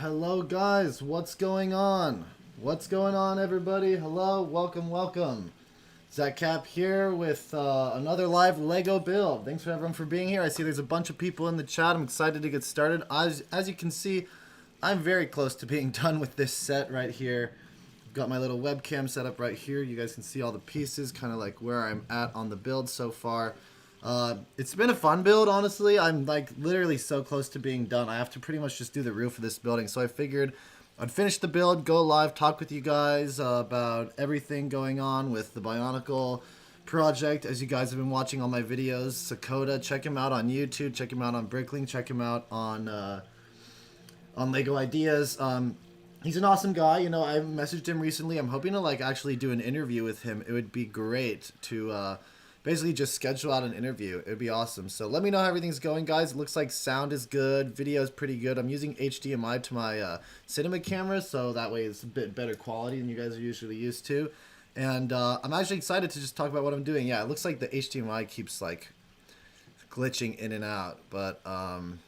Hello guys, what's going on? What's going on everybody? Hello, welcome. Zach Cap here with another live Lego build. Thanks for everyone for being here. I see there's a bunch of people in the chat. I'm excited to get started. As you can see, I'm very close to being done with this set right here. I've got my little webcam set up right here. You guys can see all the pieces, kind of like where I'm at on the build so far. It's been a fun build, honestly. I'm like literally so close to being done. I have to pretty much just do the roof of this building. So I figured I'd finish the build, go live, talk with you guys about everything going on with the Bionicle project. As you guys have been watching all my videos, Sakota, check him out on YouTube, check him out on Bricklink, check him out on Lego Ideas. He's an awesome guy. You know, I messaged him recently. I'm hoping to like actually do an interview with him. It would be great to basically just schedule out an interview. It would be awesome. So let me know how everything's going, guys. It looks like sound is good. Video is pretty good. I'm using HDMI to my cinema camera, so that way it's a bit better quality than you guys are usually used to. And I'm actually excited to just talk about what I'm doing. Yeah, it looks like the HDMI keeps like glitching in and out, but I'm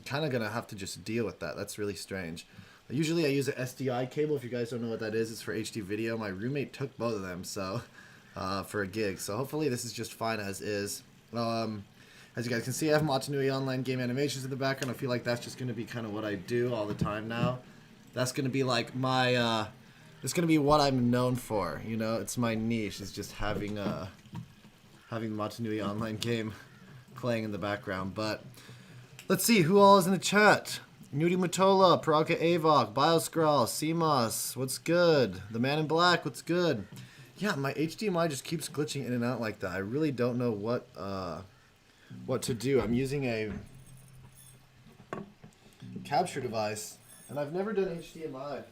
kind of going to have to just deal with that. That's really strange. Usually I use an SDI cable. If you guys don't know what that is, it's for HD video. My roommate took both of them, so for a gig. So hopefully this is just fine as is. As you guys can see, I have Matanui online game animations in the background. I feel like that's just going to be kind of what I do all the time now. That's going to be like my, it's going to be what I'm known for. You know, it's my niche. It's just having having the Matanui online game playing in the background. But let's see who all is in the chat. Nudie Matola, Paraka Avok, Bioscrawl, CMOS, what's good? The Man in Black, what's good? Yeah, my HDMI just keeps glitching in and out like that. I really don't know what to do. I'm using a capture device, and I've never done HDMI.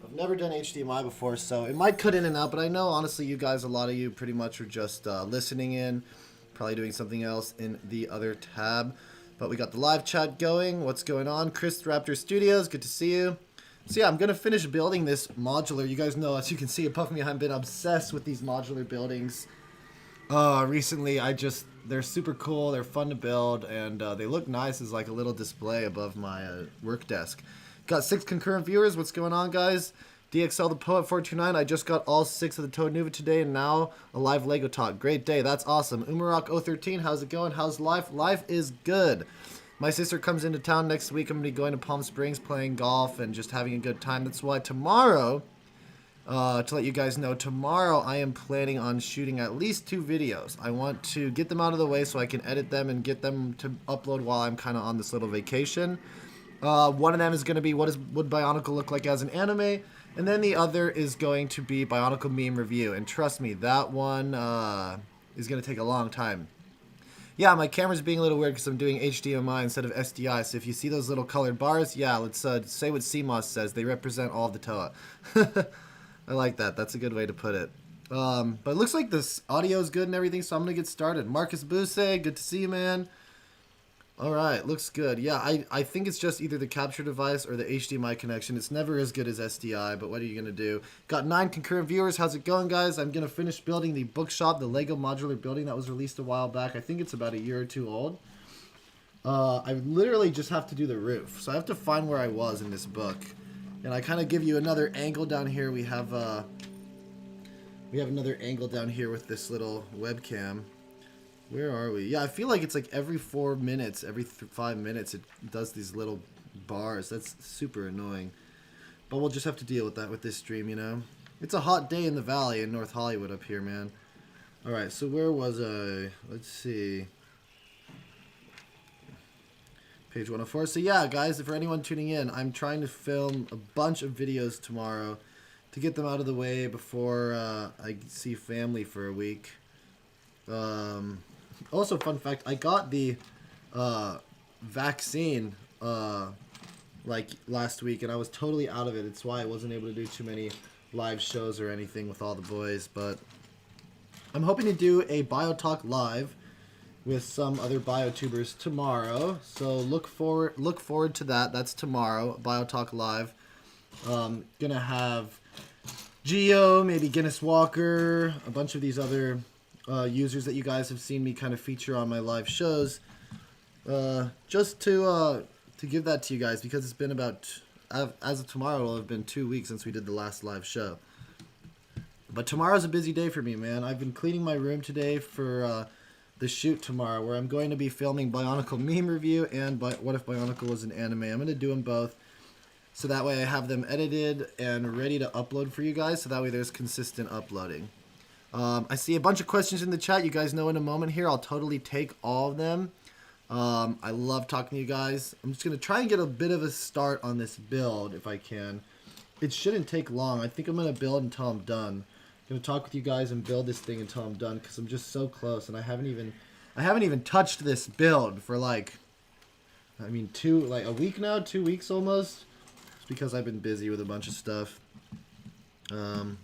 I've never done HDMI before, so it might cut in and out, but I know, honestly, you guys, a lot of you pretty much are just listening in, probably doing something else in the other tab. But we got the live chat going. What's going on? Chris Raptor Studios, good to see you. So yeah, I'm going to finish building this modular. You guys know, as you can see above me, I've been obsessed with these modular buildings. Recently, they're super cool, they're fun to build, and they look nice as like a little display above my work desk. Got 6 concurrent viewers. What's going on, guys? DXL the Poet 429. I just got all 6 of the Toad Nuva today, and now a live Lego talk. Great day. That's awesome. Umarok 013. How's it going? How's life? Life is good. My sister comes into town next week. I'm going to be going to Palm Springs, playing golf, and just having a good time. That's why tomorrow, to let you guys know, tomorrow I am planning on shooting at least 2 videos. I want to get them out of the way so I can edit them and get them to upload while I'm kind of on this little vacation. One of them is going to be would Bionicle look like as an anime, and then the other is going to be Bionicle meme review. And trust me, that one is going to take a long time. Yeah, my camera's being a little weird because I'm doing HDMI instead of SDI. So if you see those little colored bars, yeah, let's say what CMOS says. They represent all of the TOA. I like that. That's a good way to put it. But it looks like this audio is good and everything, so I'm going to get started. Marcus Buse, good to see you, man. All right, looks good. Yeah, I think it's just either the capture device or the HDMI connection. It's never as good as SDI, but what are you going to do? Got 9 concurrent viewers. How's it going, guys? I'm going to finish building the bookshop, the Lego Modular building that was released a while back. I think it's about a year or 2 old. I literally just have to do the roof. So I have to find where I was in this book. And I kind of give you another angle down here. We have another angle down here with this little webcam. Where are we? Yeah, I feel like it's like every 4 minutes, every 5 minutes, it does these little bars. That's super annoying. But we'll just have to deal with that with this stream, you know? It's a hot day in the valley in North Hollywood up here, man. Alright, so where was I? Let's see. Page 104. So yeah, guys, for anyone tuning in, I'm trying to film a bunch of videos tomorrow to get them out of the way before I see family for a week. Also, fun fact, I got the vaccine like last week, and I was totally out of it. It's why I wasn't able to do too many live shows or anything with all the boys, but I'm hoping to do a bio talk live with some other biotubers tomorrow. So look forward to that. That's tomorrow, bio talk live. Gonna have Geo, maybe Guinness Walker, a bunch of these other users that you guys have seen me kind of feature on my live shows. just to give that to you guys, because it's been about, as of tomorrow, it'll have been 2 weeks since we did the last live show. But tomorrow's a busy day for me, man. I've been cleaning my room today for the shoot tomorrow, where I'm going to be filming Bionicle meme review and What If Bionicle Was an Anime. I'm going to do them both, so that way I have them edited and ready to upload for you guys, so that way there's consistent uploading. I see a bunch of questions in the chat. You guys know in a moment here, I'll totally take all of them. I love talking to you guys. I'm just going to try and get a bit of a start on this build if I can. It shouldn't take long. I think I'm going to build until I'm done. I'm going to talk with you guys and build this thing until I'm done, because I'm just so close, and I haven't even touched this build for like, I mean, a week now, 2 weeks almost. It's because I've been busy with a bunch of stuff.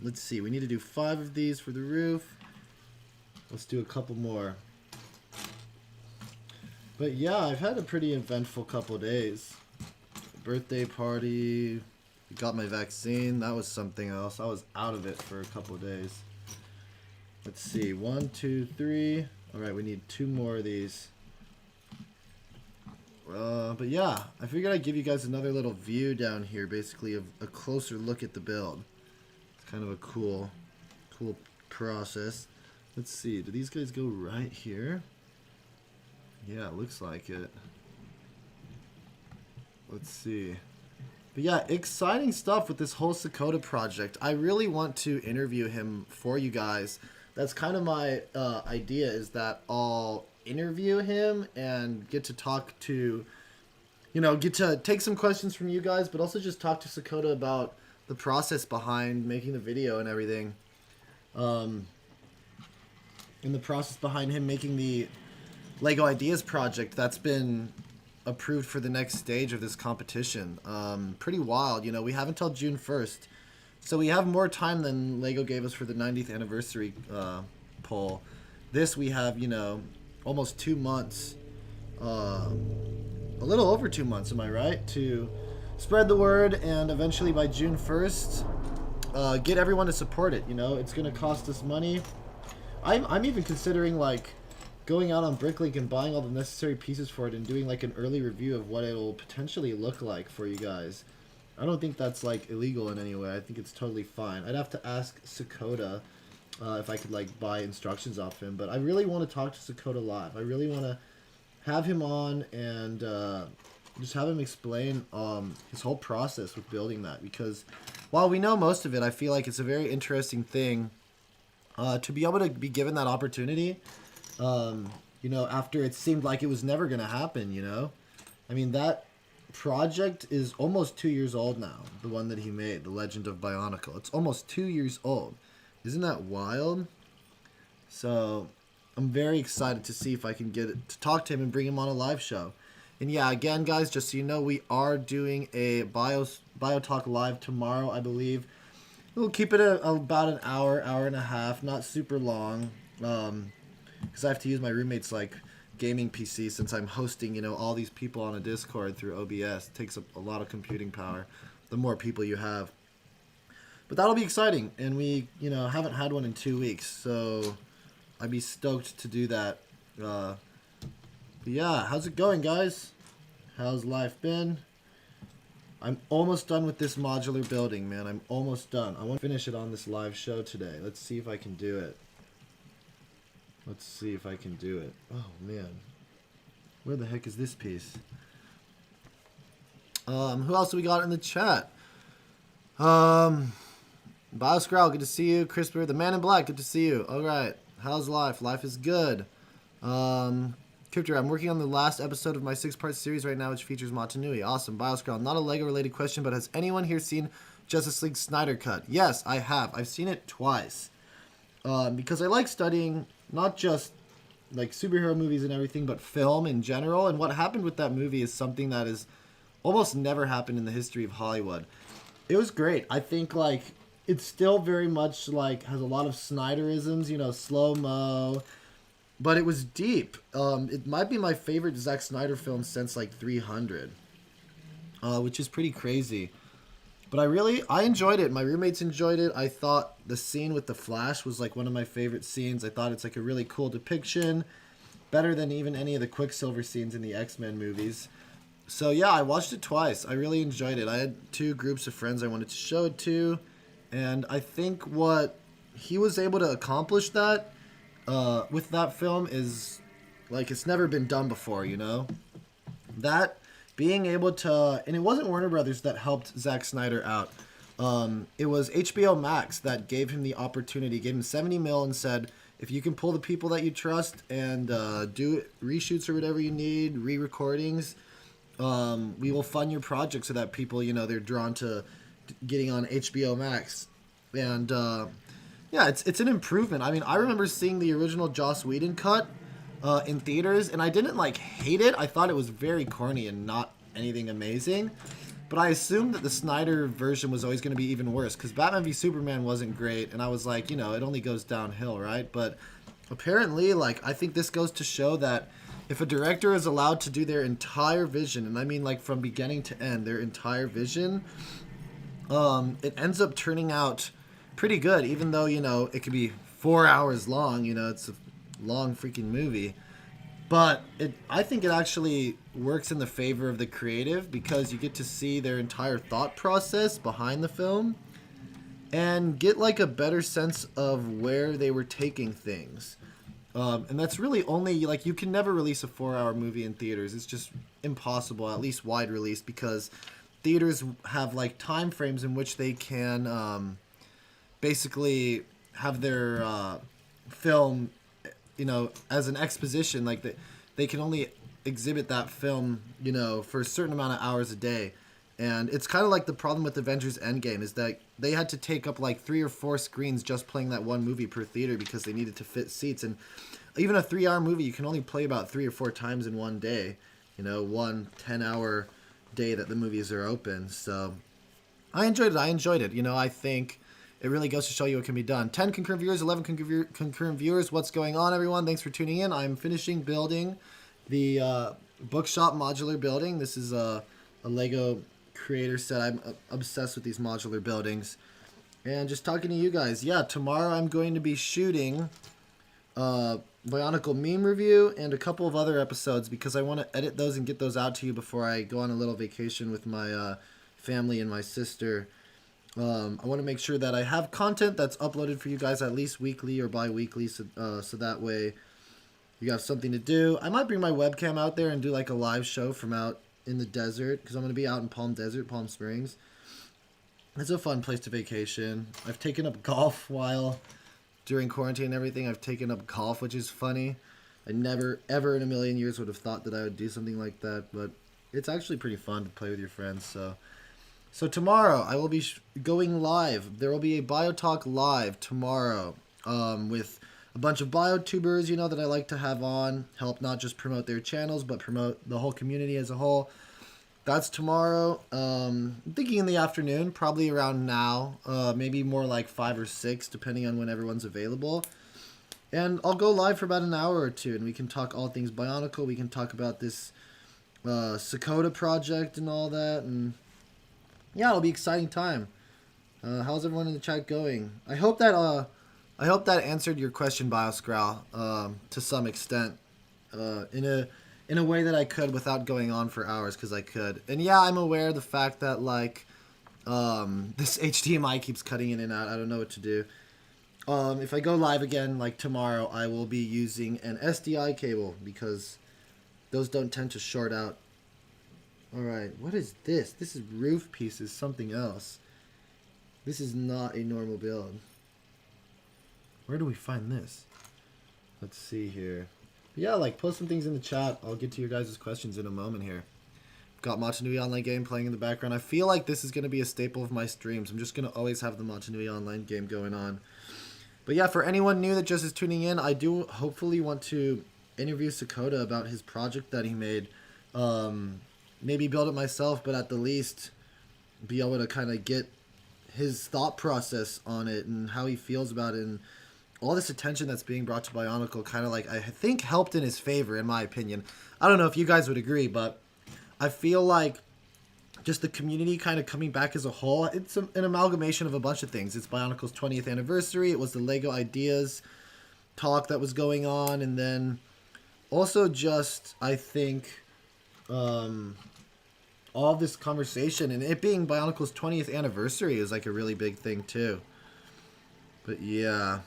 Let's see. We need to do 5 of these for the roof. Let's do a couple more. But yeah, I've had a pretty eventful couple days. Birthday party. Got my vaccine. That was something else. I was out of it for a couple days. Let's see. 1, 2, 3. Alright, we need 2 more of these. But yeah, I figured I'd give you guys another little view down here, basically, of a closer look at the build. It's kind of a cool process. Let's see. Do these guys go right here? Yeah, it looks like it. Let's see. But yeah, exciting stuff with this whole Sakota project. I really want to interview him for you guys. That's kind of my idea, is that I'll interview him and get to talk to, get to take some questions from you guys, but also just talk to Sakota about the process behind making the video and everything. And the process behind him making the Lego Ideas project that's been approved for the next stage of this competition. Pretty wild. We have until June 1st. So we have more time than Lego gave us for the 90th anniversary poll. This we have, almost 2 months. A little over 2 months, am I right? To spread the word, and eventually by June 1st, get everyone to support it. It's going to cost us money. I'm even considering, like, going out on Bricklink and buying all the necessary pieces for it and doing like an early review of what it'll potentially look like for you guys. I don't think that's like illegal in any way. I think it's totally fine. I'd have to ask Sakota if I could like buy instructions off him, but I really want to talk to Sakota live. I really want to have him on and just have him explain his whole process with building that, because while we know most of it, I feel like it's a very interesting thing to be able to be given that opportunity. After it seemed like it was never going to happen, I mean, that project is almost 2 years old now, the one that he made, The Legend of Bionicle. It's almost 2 years old. Isn't that wild? So, I'm very excited to see if I can get to talk to him and bring him on a live show. And yeah, again, guys, just so you know, we are doing a Biotalk live tomorrow, I believe. We'll keep it about an hour, hour and a half, not super long. Because I have to use my roommate's gaming PC since I'm hosting all these people on a Discord through OBS. It takes up a lot of computing power the more people you have. But that'll be exciting, and we haven't had one in 2 weeks, so I'd be stoked to do that. But yeah, how's it going, guys? How's life been? I'm almost done with this modular building, man. I'm almost done. I want to finish it on this live show today. Let's see if I can do it. Oh, man. Where the heck is this piece? Who else do we got in the chat? Bioscrowl, good to see you. Crisper, the Man in Black, good to see you. All right. How's life? Life is good. Cryptor, I'm working on the last episode of my 6-part series right now, which features Matanui. Awesome. Bioscrowl, not a Lego-related question, but has anyone here seen Justice League Snyder Cut? Yes, I have. I've seen it twice. Because I like studying not just like superhero movies and everything, but film in general. And what happened with that movie is something that is almost never happened in the history of Hollywood. It was great. I think it's still very much has a lot of Snyderisms, slow-mo, but it was deep. It might be my favorite Zack Snyder film since 300, which is pretty crazy. But I enjoyed it. My roommates enjoyed it. I thought the scene with the Flash was one of my favorite scenes. I thought it's a really cool depiction. better than even any of the Quicksilver scenes in the X-Men movies. So yeah, I watched it twice. I really enjoyed it. I had two groups of friends I wanted to show it to, and I think what he was able to accomplish that with that film is like it's never been done before, you know? That being able to, and it wasn't Warner Brothers that helped Zack Snyder out. It was HBO Max that gave him the opportunity, gave him 70 mil and said, if you can pull the people that you trust and do reshoots or whatever you need, re-recordings, we will fund your project so that people, you know, they're drawn to getting on HBO Max. And yeah, it's an improvement. I mean, I remember seeing the original Joss Whedon cut in theaters, and I didn't like hate it. I thought it was very corny and not anything amazing. But I assumed that the Snyder version was always going to be even worse because Batman v Superman wasn't great, and I was like, you know, it only goes downhill, right? But apparently, like, I think this goes to show that if a director is allowed to do their entire vision, and I mean like from beginning to end, their entire vision, it ends up turning out pretty good, even though, you know, it could be 4 hours long, you know, it's a long freaking movie. But I think it actually works in the favor of the creative because you get to see their entire thought process behind the film and get like a better sense of where they were taking things. And that's really only, like, you can never release a 4-hour movie in theaters. It's just impossible, at least wide release, because theaters have like time frames in which they can basically have their film, you know, as an exposition. Like they can only exhibit that film, you know, for a certain amount of hours a day. And it's kind of like the problem with Avengers Endgame is that they had to take up like 3 or 4 screens just playing that one movie per theater because they needed to fit seats. And even a 3-hour movie, you can only play about 3 or 4 times in one day, you know, one 10-hour day that the movies are open. So I enjoyed it. You know, I think it really goes to show you what can be done. 10 concurrent viewers, 11 concurrent viewers. What's going on, everyone? Thanks for tuning in. I'm finishing building the bookshop modular building. This is a Lego creator set. I'm obsessed with these modular buildings. And just talking to you guys. Yeah, tomorrow I'm going to be shooting Bionicle meme review and a couple of other episodes because I want to edit those and get those out to you before I go on a little vacation with my family and my sister. I want to make sure that I have content that's uploaded for you guys at least weekly or bi-weekly, so that way you have something to do. I might bring my webcam out there and do like a live show from out in the desert because I'm going to be out in Palm Desert, Palm Springs. It's a fun place to vacation. I've taken up golf while during quarantine and everything. I've taken up golf, which is funny. I never, ever in a million years would have thought that I would do something like that, but it's actually pretty fun to play with your friends, So tomorrow, I will be going live. There will be a BioTalk live tomorrow with a bunch of biotubers, you know, that I like to have on. Help not just promote their channels, but promote the whole community as a whole. That's tomorrow. I'm thinking in the afternoon, probably around now. Maybe more like 5 or 6, depending on when everyone's available. And I'll go live for about an hour or two, and we can talk all things Bionicle. We can talk about this Sakota project and all that, and yeah, it'll be an exciting time. How's everyone in the chat going? I hope that answered your question, BioScrowl, to some extent, in a way that I could without going on for hours, because I could. And yeah, I'm aware of the fact that like this HDMI keeps cutting in and out. I don't know what to do. If I go live again like tomorrow, I will be using an SDI cable because those don't tend to short out. Alright, what is this? This is roof pieces, something else. This is not a normal build. Where do we find this? Let's see here. Yeah, like, post some things in the chat. I'll get to your guys' questions in a moment here. Got Machinui Online game playing in the background. I feel like this is going to be a staple of my streams. I'm just going to always have the Machinui Online game going on. But yeah, for anyone new that just is tuning in, I do hopefully want to interview Sakota about his project that he made. Maybe build it myself, but at the least be able to kind of get his thought process on it and how he feels about it, and all this attention that's being brought to Bionicle kind of like I think helped in his favor, in my opinion. I don't know if you guys would agree, but I feel like just the community kind of coming back as a whole, it's an amalgamation of a bunch of things. It's Bionicle's 20th anniversary. It was the Lego Ideas talk that was going on, and then also just, I think, all this conversation and it being Bionicle's 20th anniversary is like a really big thing too. But yeah,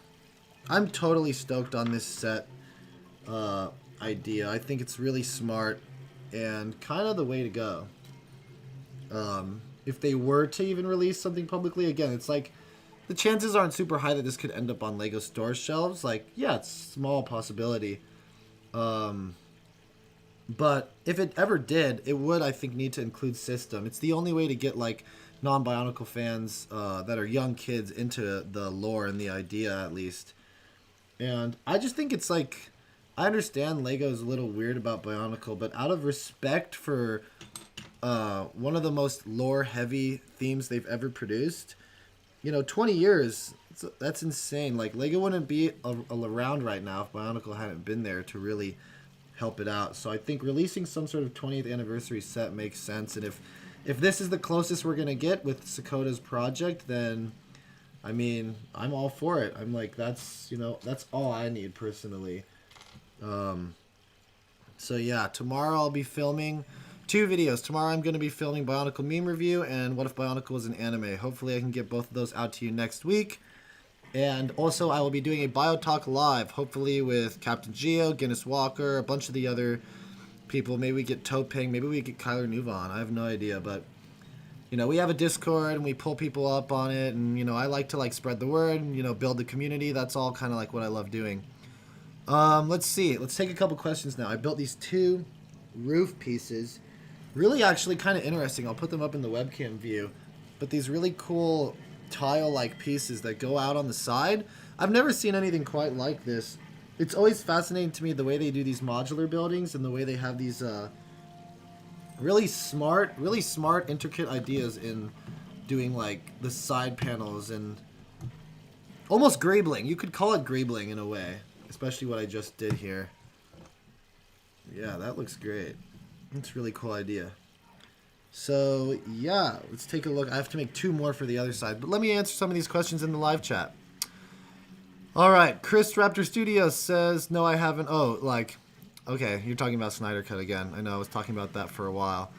I'm totally stoked on this set idea. I think it's really smart and kind of the way to go. If they were to even release something publicly, again, it's like the chances aren't super high that this could end up on Lego store shelves. Like, yeah, it's a small possibility. But if it ever did, it would, I think, need to include system. It's the only way to get like non-Bionicle fans that are young kids into the lore and the idea, at least. And I just think it's like, I understand Lego's a little weird about Bionicle, but out of respect for one of the most lore-heavy themes they've ever produced, 20 years, that's insane. Like, Lego wouldn't be around right now if Bionicle hadn't been there to really help it out. So I think releasing some sort of 20th anniversary set makes sense. And if this is the closest we're going to get with Sakota's project, then, I mean, I'm all for it. I'm like, that's all I need personally. So yeah, tomorrow I'll be filming 2 videos. Tomorrow I'm going to be filming Bionicle meme review and What If Bionicle Was an Anime. Hopefully I can get both of those out to you next week. And also I will be doing a Biotalk live, hopefully with Captain Geo, Guinness Walker, a bunch of the other people. Maybe we get Toping, maybe we get Kyler Newvon. I have no idea, but we have a Discord and we pull people up on it, and I like to like spread the word and build the community. That's all kind of like what I love doing. Let's see. Let's take a couple questions now. I built these 2 roof pieces. Really actually kind of interesting. I'll put them up in the webcam view. But these really cool tile-like pieces that go out on the side. I've never seen anything quite like this. It's always fascinating to me the way they do these modular buildings and the way they have these really smart, intricate ideas in doing like the side panels and almost greebling. You could call it greebling in a way, especially what I just did here. Yeah, that looks great. That's a really cool idea. So, yeah, let's take a look. I have to make 2 more for the other side, but let me answer some of these questions in the live chat. All right, Chris Raptor Studio says, no, I haven't. Oh, okay, you're talking about Snyder Cut again. I know, I was talking about that for a while.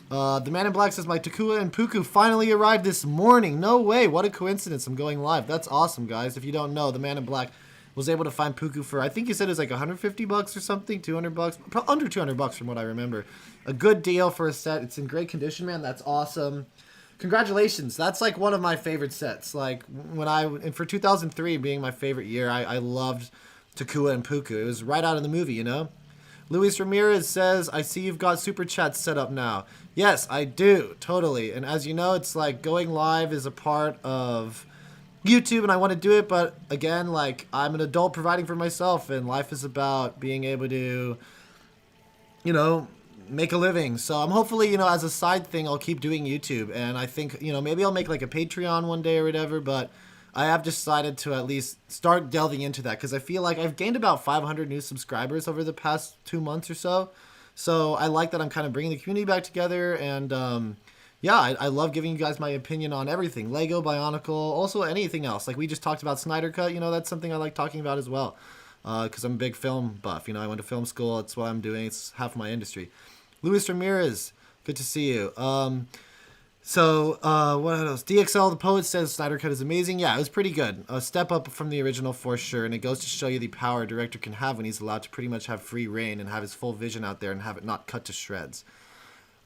The Man in Black says, my Takua and Puku finally arrived this morning. No way, what a coincidence. I'm going live. That's awesome, guys. If you don't know, the Man in Black was able to find Puku for, I think he said it was like $150 or something, $200, under $200 from what I remember. A good deal for a set. It's in great condition, man. That's awesome. Congratulations. That's like one of my favorite sets. Like and for 2003 being my favorite year, I loved Takua and Puku. It was right out of the movie, Luis Ramirez says, I see you've got super chats set up now. Yes, I do. Totally. And as you know, it's like going live is a part of YouTube and I want to do it, but again, like I'm an adult providing for myself and life is about being able to, make a living. So I'm hopefully, as a side thing, I'll keep doing YouTube, and I think, maybe I'll make like a Patreon one day or whatever, but I have decided to at least start delving into that because I feel like I've gained about 500 new subscribers over the past 2 months or so. So I like that I'm kind of bringing the community back together, and yeah, I love giving you guys my opinion on everything. Lego, Bionicle, also anything else. Like we just talked about Snyder Cut, that's something I like talking about as well. Because I'm a big film buff. I went to film school. That's what I'm doing. It's half my industry. Luis Ramirez, good to see you. So, what else? DXL the Poet says Snyder Cut is amazing. Yeah, it was pretty good. A step up from the original for sure, and it goes to show you the power a director can have when he's allowed to pretty much have free reign and have his full vision out there and have it not cut to shreds.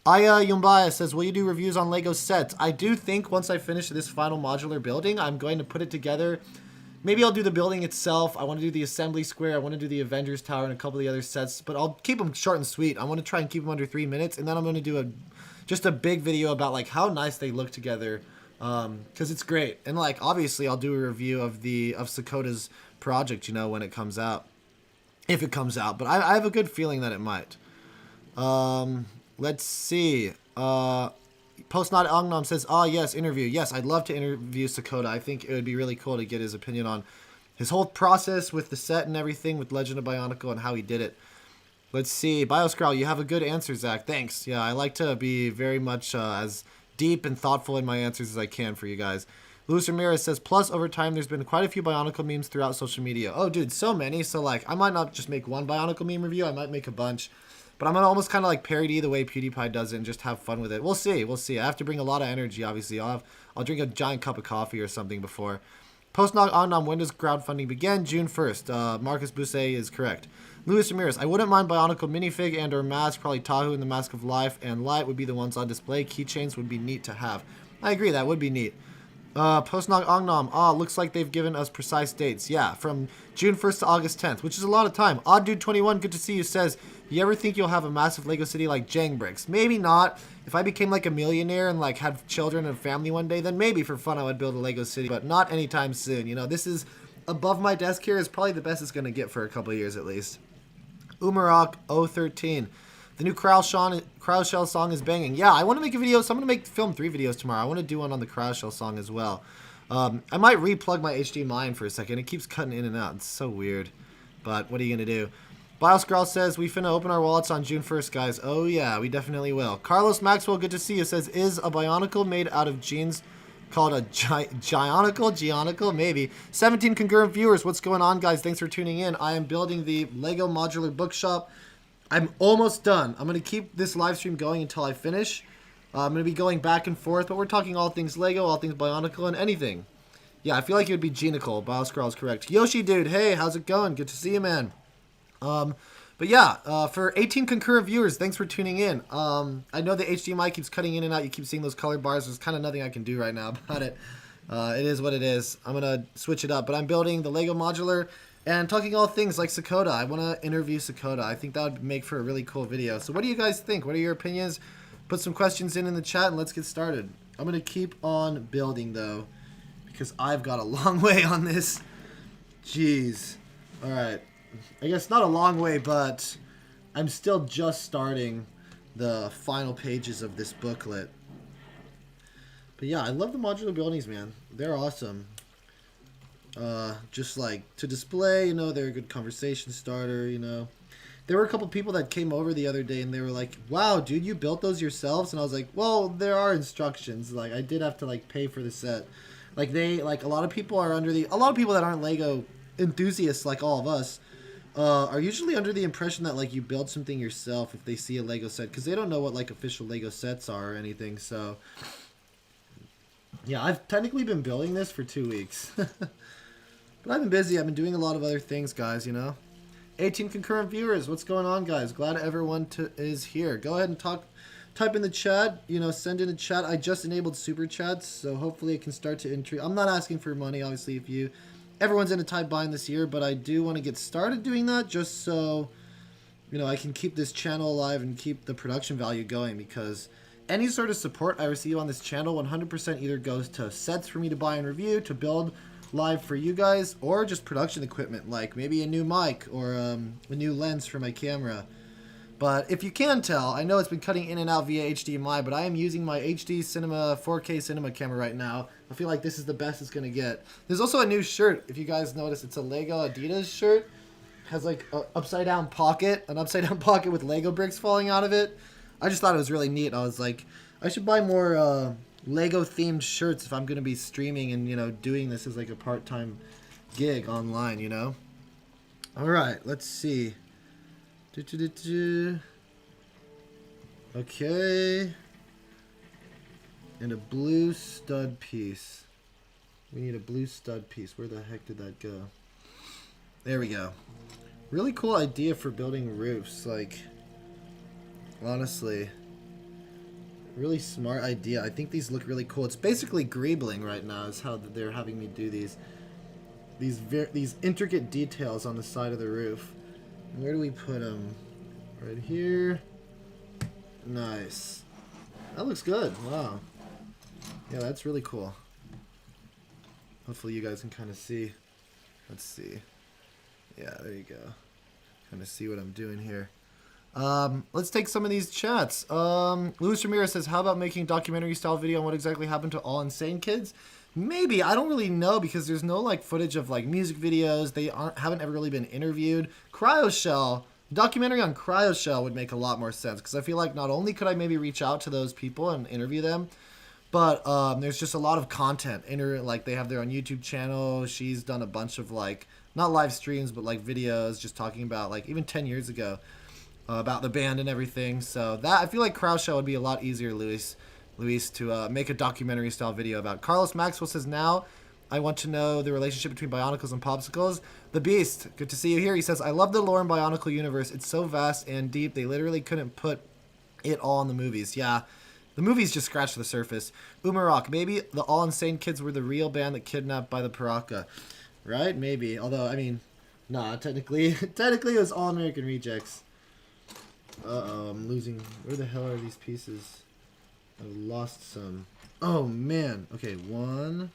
Aya Yumbaya says, will you do reviews on Lego sets? I do think once I finish this final modular building, I'm going to put it together. Maybe I'll do the building itself. I want to do the assembly square. I want to do the Avengers Tower and a couple of the other sets, but I'll keep them short and sweet. I want to try and keep them under 3 minutes, and then I'm going to do just a big video about like how nice they look together, because it's great. And like obviously I'll do a review of Sakota's project, when it comes out, if it comes out. But I have a good feeling that it might. Let's see. Post Not Ongnam says, yes, interview. Yes, I'd love to interview Sakota. I think it would be really cool to get his opinion on his whole process with the set and everything with Legend of Bionicle and how he did it. Let's see. Bioscrowl, you have a good answer, Zach. Thanks. Yeah, I like to be very much as deep and thoughtful in my answers as I can for you guys. Luis Ramirez says, plus over time, there's been quite a few Bionicle memes throughout social media. Oh, dude, so many. So, like, I might not just make one Bionicle meme review. I might make a bunch. But I'm going to almost kind of, like, parody the way PewDiePie does it and just have fun with it. We'll see. We'll see. I have to bring a lot of energy, obviously. I'll drink a giant cup of coffee or something before. Post-Nog on when does crowdfunding begin? June 1st. Marcus Bousset is correct. Luis Ramirez, I wouldn't mind Bionicle minifig and or mask. Probably Tahu and the Mask of Life and Light would be the ones on display. Keychains would be neat to have. I agree, that would be neat. Post-Nog Ongnam, looks like they've given us precise dates. Yeah, from June 1st to August 10th, which is a lot of time. Odd Dude 21, good to see you, says, you ever think you'll have a massive Lego city like Jang Bricks? Maybe not. If I became like a millionaire and like had children and family one day, then maybe for fun I would build a Lego city, but not anytime soon. You know, this is above my desk here, is probably the best it's going to get for a couple of years at least. Umarok 013. The new Crowd Shell song is banging. Yeah, I want to make a video, so I'm going to film 3 videos tomorrow. I want to do one on the Crowd Shell song as well. I might replug my HDMI in for a second. It keeps cutting in and out. It's so weird. But what are you going to do? BioScrawl says, we finna open our wallets on June 1st, guys. Oh, yeah, we definitely will. Carlos Maxwell, good to see you, says, is a Bionicle made out of jeans called a Gionicle? Maybe. 17 concurrent viewers. What's going on, guys? Thanks for tuning in. I am building the Lego Modular Bookshop. I'm almost done. I'm going to keep this live stream going until I finish. I'm going to be going back and forth, but we're talking all things Lego, all things Bionicle, and anything. Yeah, I feel like it would be Gionicle. BioScrawl is correct. Yoshi, dude, hey, how's it going? Good to see you, man. But yeah, for 18 concurrent viewers, thanks for tuning in. I know the HDMI keeps cutting in and out. You keep seeing those colored bars. There's kind of nothing I can do right now about it. It is what it is. I'm going to switch it up. But I'm building the Lego Modular and talking all things like Sakota. I want to interview Sakota. I think that would make for a really cool video. So what do you guys think? What are your opinions? Put some questions in the chat and let's get started. I'm going to keep on building, though, because I've got a long way on this. Jeez. All right. I guess not a long way, but I'm still just starting the final pages of this booklet. But yeah, I love the modular buildings, man. They're awesome. Just like to display, you know, they're a good conversation starter, you know. There were a couple people that came over the other day and they were like, wow, dude, you built those yourselves? And I was like, well, there are instructions. Like, I did have to, like, pay for the set. Like, a lot of people are a lot of people that aren't Lego enthusiasts like all of us, are usually under the impression that, like, you build something yourself if they see a Lego set, because they don't know what, like, official Lego sets are or anything, so. Yeah, I've technically been building this for 2 weeks. But I've been busy. I've been doing a lot of other things, guys, you know. 18 concurrent viewers. What's going on, guys? Glad everyone is here. Go ahead and type in the chat, you know, send in a chat. I just enabled super chats, so hopefully it can start to intrigue. I'm not asking for money, obviously, if everyone's in a tight bind this year, but I do want to get started doing that just so, you know, I can keep this channel alive and keep the production value going, because any sort of support I receive on this channel 100% either goes to sets for me to buy and review, to build live for you guys, or just production equipment, like maybe a new mic or a new lens for my camera. But if you can tell, I know it's been cutting in and out via HDMI, but I am using my HD Cinema 4K Cinema camera right now. I feel like this is the best it's going to get. There's also a new shirt, if you guys notice. It's a Lego Adidas shirt. Has like an upside down pocket with Lego bricks falling out of it. I just thought it was really neat. I was like, I should buy more Lego themed shirts if I'm going to be streaming and, you know, doing this as like a part-time gig online, you know. All right, let's see. Okay. And a blue stud piece. We need a blue stud piece. Where the heck did that go? There we go. Really cool idea for building roofs. Like, honestly, really smart idea. I think these look really cool. It's basically greebling right now is how they're having me do these intricate details on the side of the roof. Where do we put them? Right here. Nice. That looks good. Wow. Yeah, that's really cool. Hopefully you guys can kind of see. Let's see. Yeah, there you go. Kind of see what I'm doing here. Let's take some of these chats. Luis Ramirez says, how about making a documentary style video on what exactly happened to All Insane Kids? Maybe. I don't really know, because there's no like footage of like music videos. They haven't ever really been interviewed. Cryoshell, documentary on Cryoshell would make a lot more sense, because I feel like not only could I maybe reach out to those people and interview them, But there's just a lot of content. Like, they have their own YouTube channel. She's done a bunch of, like, not live streams, but, like, videos just talking about, like, even 10 years ago, about the band and everything. So that, I feel like Crowd Show would be a lot easier, Luis, to make a documentary-style video about. Carlos Maxwell says, now I want to know the relationship between Bionicles and Popsicles. The Beast, good to see you here. He says, I love the lore in Bionicle universe. It's so vast and deep. They literally couldn't put it all in the movies. Yeah, the movies just scratched the surface. Umarok, maybe the All Insane Kids were the real band that kidnapped by the Paraka. Right? Maybe. Although, I mean, nah, technically it was All American Rejects. Uh-oh, I'm losing. Where the hell are these pieces? I've lost some. Oh, man. Okay, 1,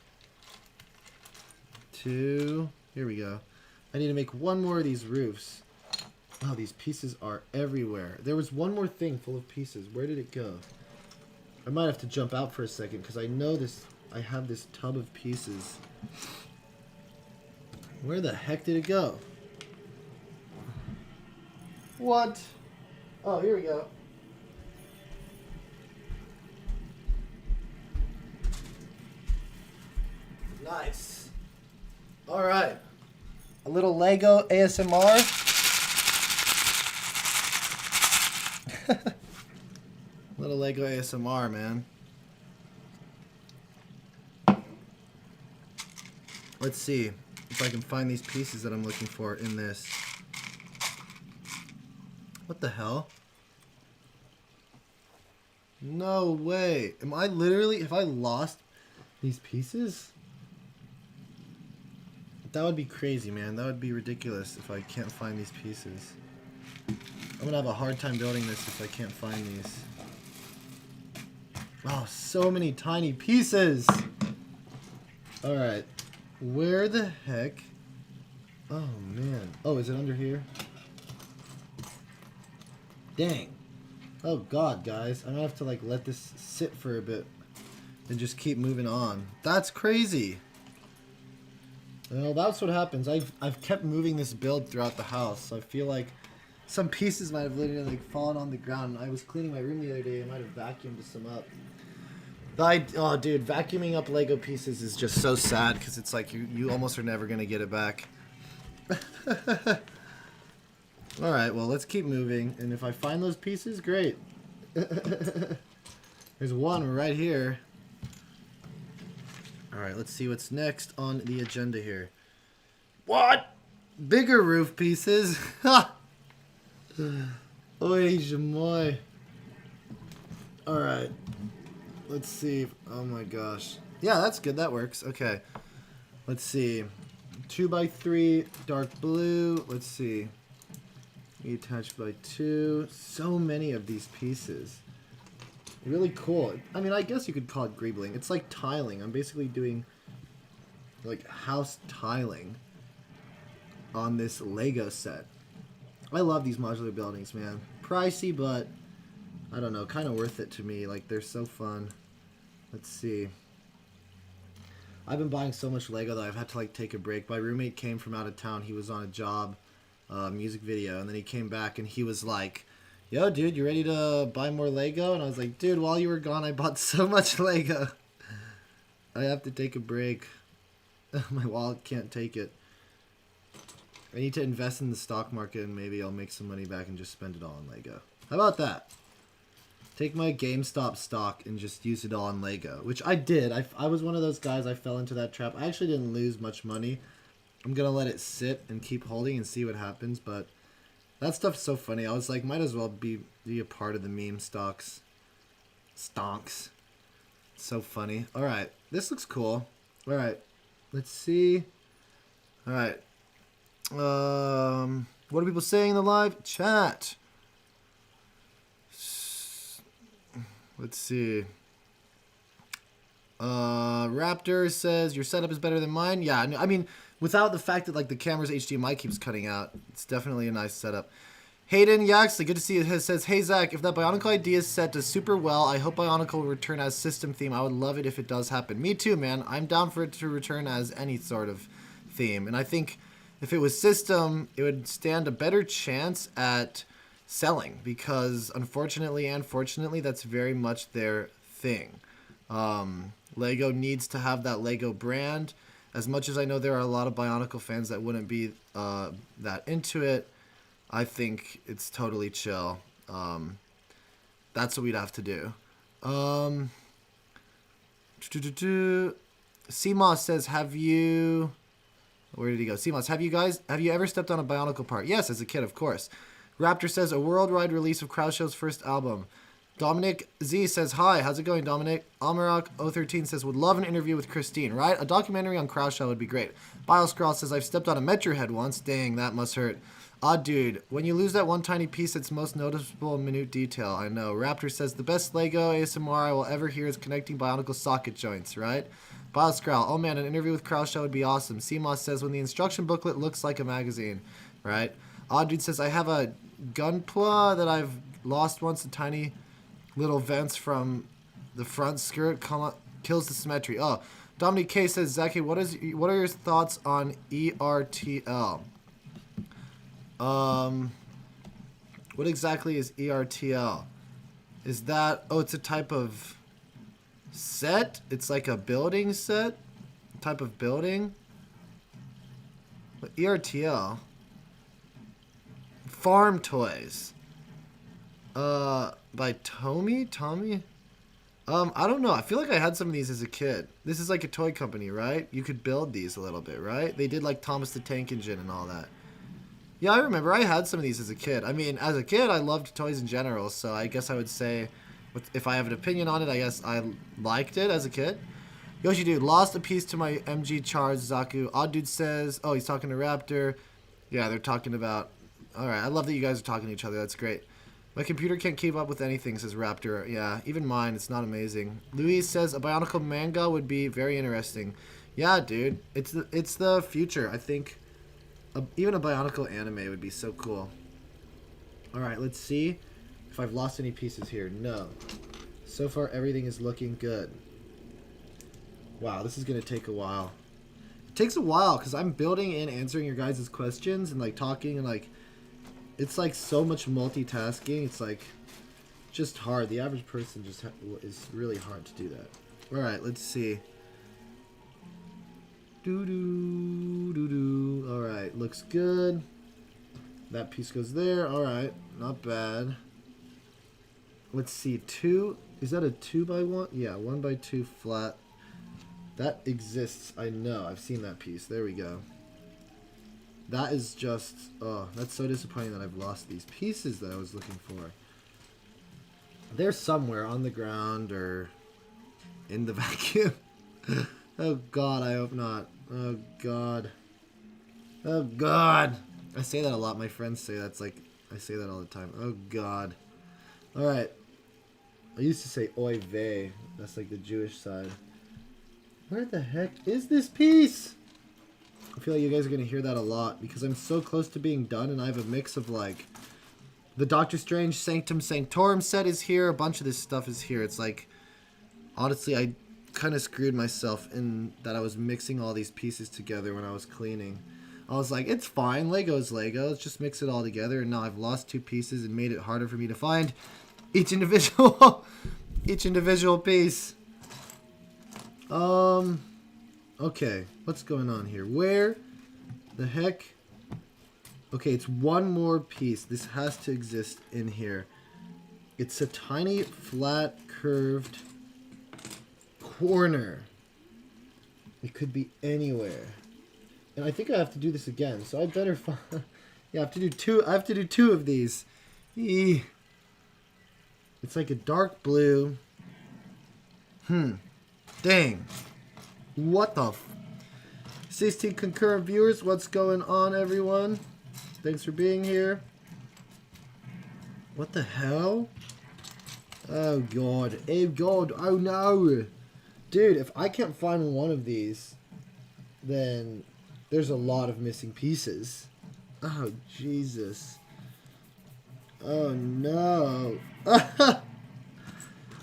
2. Here we go. I need to make one more of these roofs. Oh, these pieces are everywhere. There was one more thing full of pieces. Where did it go? I might have to jump out for a second because I know this. I have this tub of pieces. Where the heck did it go? What? Oh, here we go. Nice. All right. A little Lego ASMR. Little Lego ASMR, man. Let's see if I can find these pieces that I'm looking for in this. What the hell? No way. Am I literally... Have I lost these pieces? That would be crazy, man. That would be ridiculous if I can't find these pieces. I'm gonna have a hard time building this if I can't find these. Oh, so many tiny pieces! Alright. Where the heck? Oh, man. Oh, is it under here? Dang. Oh, God, guys. I'm gonna have to, like, let this sit for a bit and just keep moving on. That's crazy! Well, that's what happens. I've kept moving this build throughout the house, so I feel like some pieces might have literally, like, fallen on the ground. I was cleaning my room the other day. I might have vacuumed some up. Oh, dude, vacuuming up Lego pieces is just so sad because it's like you almost are never going to get it back. Alright, well, let's keep moving. And if I find those pieces, great. There's one right here. Alright, let's see what's next on the agenda here. What? Bigger roof pieces? Ha! Oy, jamoy. Alright. Let's see. Oh my gosh. Yeah, that's good. That works. Okay. Let's see. 2x3 dark blue. Let's see. Attached by 2. So many of these pieces. Really cool. I mean, I guess you could call it greebling. It's like tiling. I'm basically doing like house tiling on this Lego set. I love these modular buildings, man. Pricey, but I don't know, kind of worth it to me. Like, they're so fun. Let's see. I've been buying so much Lego that I've had to, like, take a break. My roommate came from out of town. He was on a job, music video, and then he came back and he was like, yo, dude, you ready to buy more Lego? And I was like, dude, while you were gone, I bought so much Lego. I have to take a break. My wallet can't take it. I need to invest in the stock market and maybe I'll make some money back and just spend it all on Lego. How about that? Take my GameStop stock and just use it all on Lego, which I did. I was one of those guys. I fell into that trap. I actually didn't lose much money. I'm going to let it sit and keep holding and see what happens, but that stuff's so funny. I was like, might as well be a part of the meme stocks. Stonks. So funny. All right. This looks cool. All right. Let's see. All right. What are people saying in the live chat? Let's see. Raptor says your setup is better than mine. Yeah, I mean, without the fact that like the camera's HDMI keeps cutting out, it's definitely a nice setup. Hayden Yaxley, good to see you. Says, hey Zach, if that Bionicle idea set does super well, I hope Bionicle will return as system theme. I would love it if it does happen. Me too, man. I'm down for it to return as any sort of theme, and I think if it was system, it would stand a better chance at selling because unfortunately and fortunately, that's very much their thing. Lego needs to have that Lego brand. As much as I know there are a lot of Bionicle fans that wouldn't be that into it, I think it's totally chill. That's what we'd have to do. CMOS says, have you... Where did he go? CMOS, have you ever stepped on a Bionicle part? Yes, as a kid, of course. Raptor says, a worldwide release of Crowdshow's first album. Dominic Z says, hi, how's it going, Dominic? Amarok013 says, would love an interview with Christine, right? A documentary on Crowdshow would be great. Bioscrawl says, I've stepped on a Metro head once. Dang, that must hurt. Dude, when you lose that one tiny piece, it's most noticeable minute detail. I know. Raptor says, the best Lego ASMR I will ever hear is connecting Bionicle socket joints, right? Bioscrawl, oh man, an interview with Crowdshow would be awesome. CMOS says, when the instruction booklet looks like a magazine, right? Dude says, I have a Gunpla that I've lost once, a tiny little vents from the front skirt kills the symmetry. Oh, Dominic K says, Zaki, what are your thoughts on ERTL? What exactly is ERTL? Is that, oh, it's a type of set? It's like a building set? Type of building? What, ERTL? Farm Toys. By Tommy? I don't know. I feel like I had some of these as a kid. This is like a toy company, right? You could build these a little bit, right? They did like Thomas the Tank Engine and all that. Yeah, I remember. I had some of these as a kid. I mean, as a kid, I loved toys in general, so I guess I would say, if I have an opinion on it, I guess I liked it as a kid. Yoshi Dude, lost a piece to my MG Charge Zaku. Odd Dude says, oh, he's talking to Raptor. Yeah, they're talking about... Alright, I love that you guys are talking to each other. That's great. My computer can't keep up with anything, says Raptor. Yeah, even mine. It's not amazing. Louise says, a Bionicle manga would be very interesting. Yeah, dude. It's the future, I think. Even a Bionicle anime would be so cool. Alright, let's see if I've lost any pieces here. No. So far, everything is looking good. Wow, this is going to take a while. It takes a while, because I'm building and answering your guys' questions and, like, talking, and, like, it's, like, so much multitasking. It's, like, just hard. The average person just is really hard to do that. Alright, let's see. Alright, looks good. That piece goes there. Alright, not bad. Let's see, 2. Is that a 2x1? Yeah, 1x2 flat. That exists. I know. I've seen that piece. There we go. That is just... Oh, that's so disappointing that I've lost these pieces that I was looking for. They're somewhere on the ground or in the vacuum. Oh god, I hope not. Oh god. Oh god. I say that a lot. My friends say that's like, I say that all the time. Oh god. Alright. I used to say oy vey. That's like the Jewish side. Where the heck is this piece? I feel like you guys are going to hear that a lot because I'm so close to being done and I have a mix of like the Doctor Strange Sanctum Sanctorum set is here. A bunch of this stuff is here. It's like, honestly, I kind of screwed myself in that I was mixing all these pieces together when I was cleaning. I was like, it's fine. Lego's Lego. Let's just mix it all together. And now I've lost 2 pieces and made it harder for me to find each individual piece. Okay. What's going on here? Where the heck? Okay, it's one more piece. This has to exist in here. It's a tiny, flat, curved corner. It could be anywhere. And I think I have to do this again, so I better find... Yeah, I have to do 2. I have to do 2 of these. Eee. It's like a dark blue. Dang. What the 16 concurrent viewers, what's going on, everyone? Thanks for being here. What the hell? Oh god. Oh god. Oh no. Dude, if I can't find one of these, then there's a lot of missing pieces. Oh, Jesus. Oh no.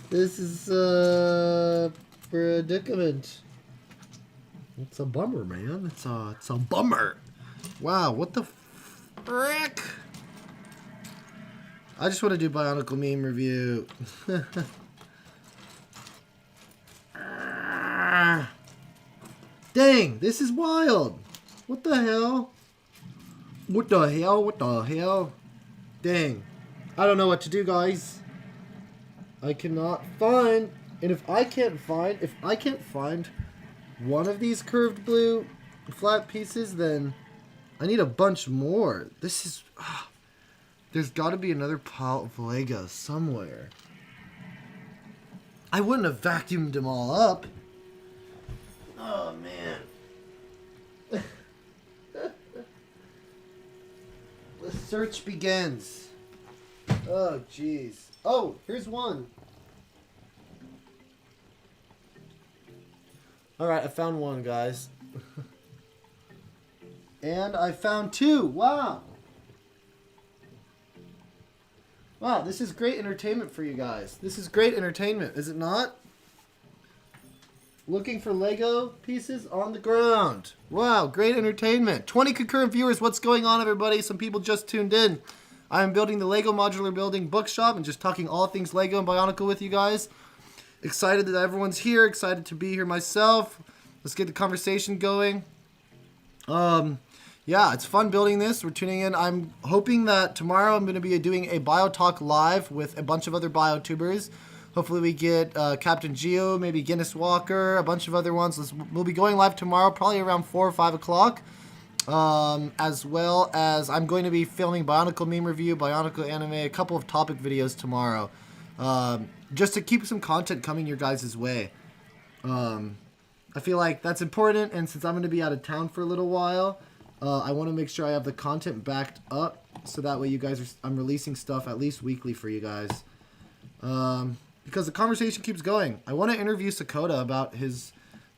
This is a predicament. It's a bummer, man. It's a bummer. Wow, what the frick? I just want to do Bionicle meme review. Dang, this is wild. What the hell? What the hell? What the hell? Dang. I don't know what to do, guys. I cannot find... And if I can't find one of these curved blue flat pieces, then I need a bunch more. This is... there's got to be another pile of Legos somewhere. I wouldn't have vacuumed them all up. Oh, man. The search begins. Oh, jeez. Oh, here's one. Alright, I found one, guys. And I found two. Wow. Wow, this is great entertainment for you guys. This is great entertainment, is it not? Looking for Lego pieces on the ground. Wow, great entertainment. 20 concurrent viewers. What's going on, everybody? Some people just tuned in. I am building the Lego Modular Building bookshop and just talking all things Lego and Bionicle with you guys. Excited that everyone's here. Excited to be here myself. Let's get the conversation going. Yeah, it's fun building this. We're tuning in. I'm hoping that tomorrow I'm going to be doing a Bio Talk live with a bunch of other BioTubers. Hopefully we get Captain Geo, maybe Guinness Walker, a bunch of other ones. We'll be going live tomorrow, probably around 4 or 5 o'clock. As well as I'm going to be filming Bionicle meme review, Bionicle anime, a couple of topic videos tomorrow. Just to keep some content coming your guys' way. I feel like that's important, and since I'm going to be out of town for a little while, I want to make sure I have the content backed up, so that way you guys I'm releasing stuff at least weekly for you guys. Because the conversation keeps going. I want to interview Sakota about his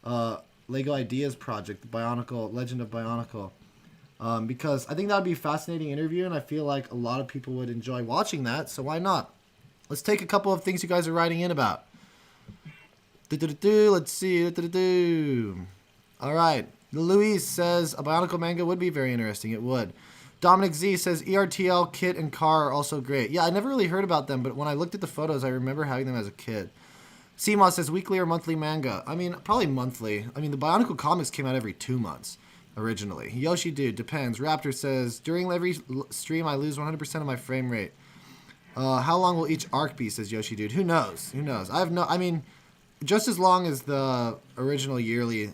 Lego Ideas project, the Bionicle, Legend of Bionicle. Because I think that would be a fascinating interview, and I feel like a lot of people would enjoy watching that, so why not? Let's take a couple of things you guys are writing in about. Let's see. Alright. Louise says, a Bionicle manga would be very interesting. It would. Dominic Z says, ERTL, Kit, and Car are also great. Yeah, I never really heard about them, but when I looked at the photos, I remember having them as a kid. CMOS says, weekly or monthly manga? I mean, probably monthly. I mean, the Bionicle comics came out every 2 months, originally. Yoshi Dude, depends. Raptor says, during every stream, I lose 100% of my frame rate. How long will each arc be, says Yoshi Dude? Who knows? Who knows? I mean, just as long as the original yearly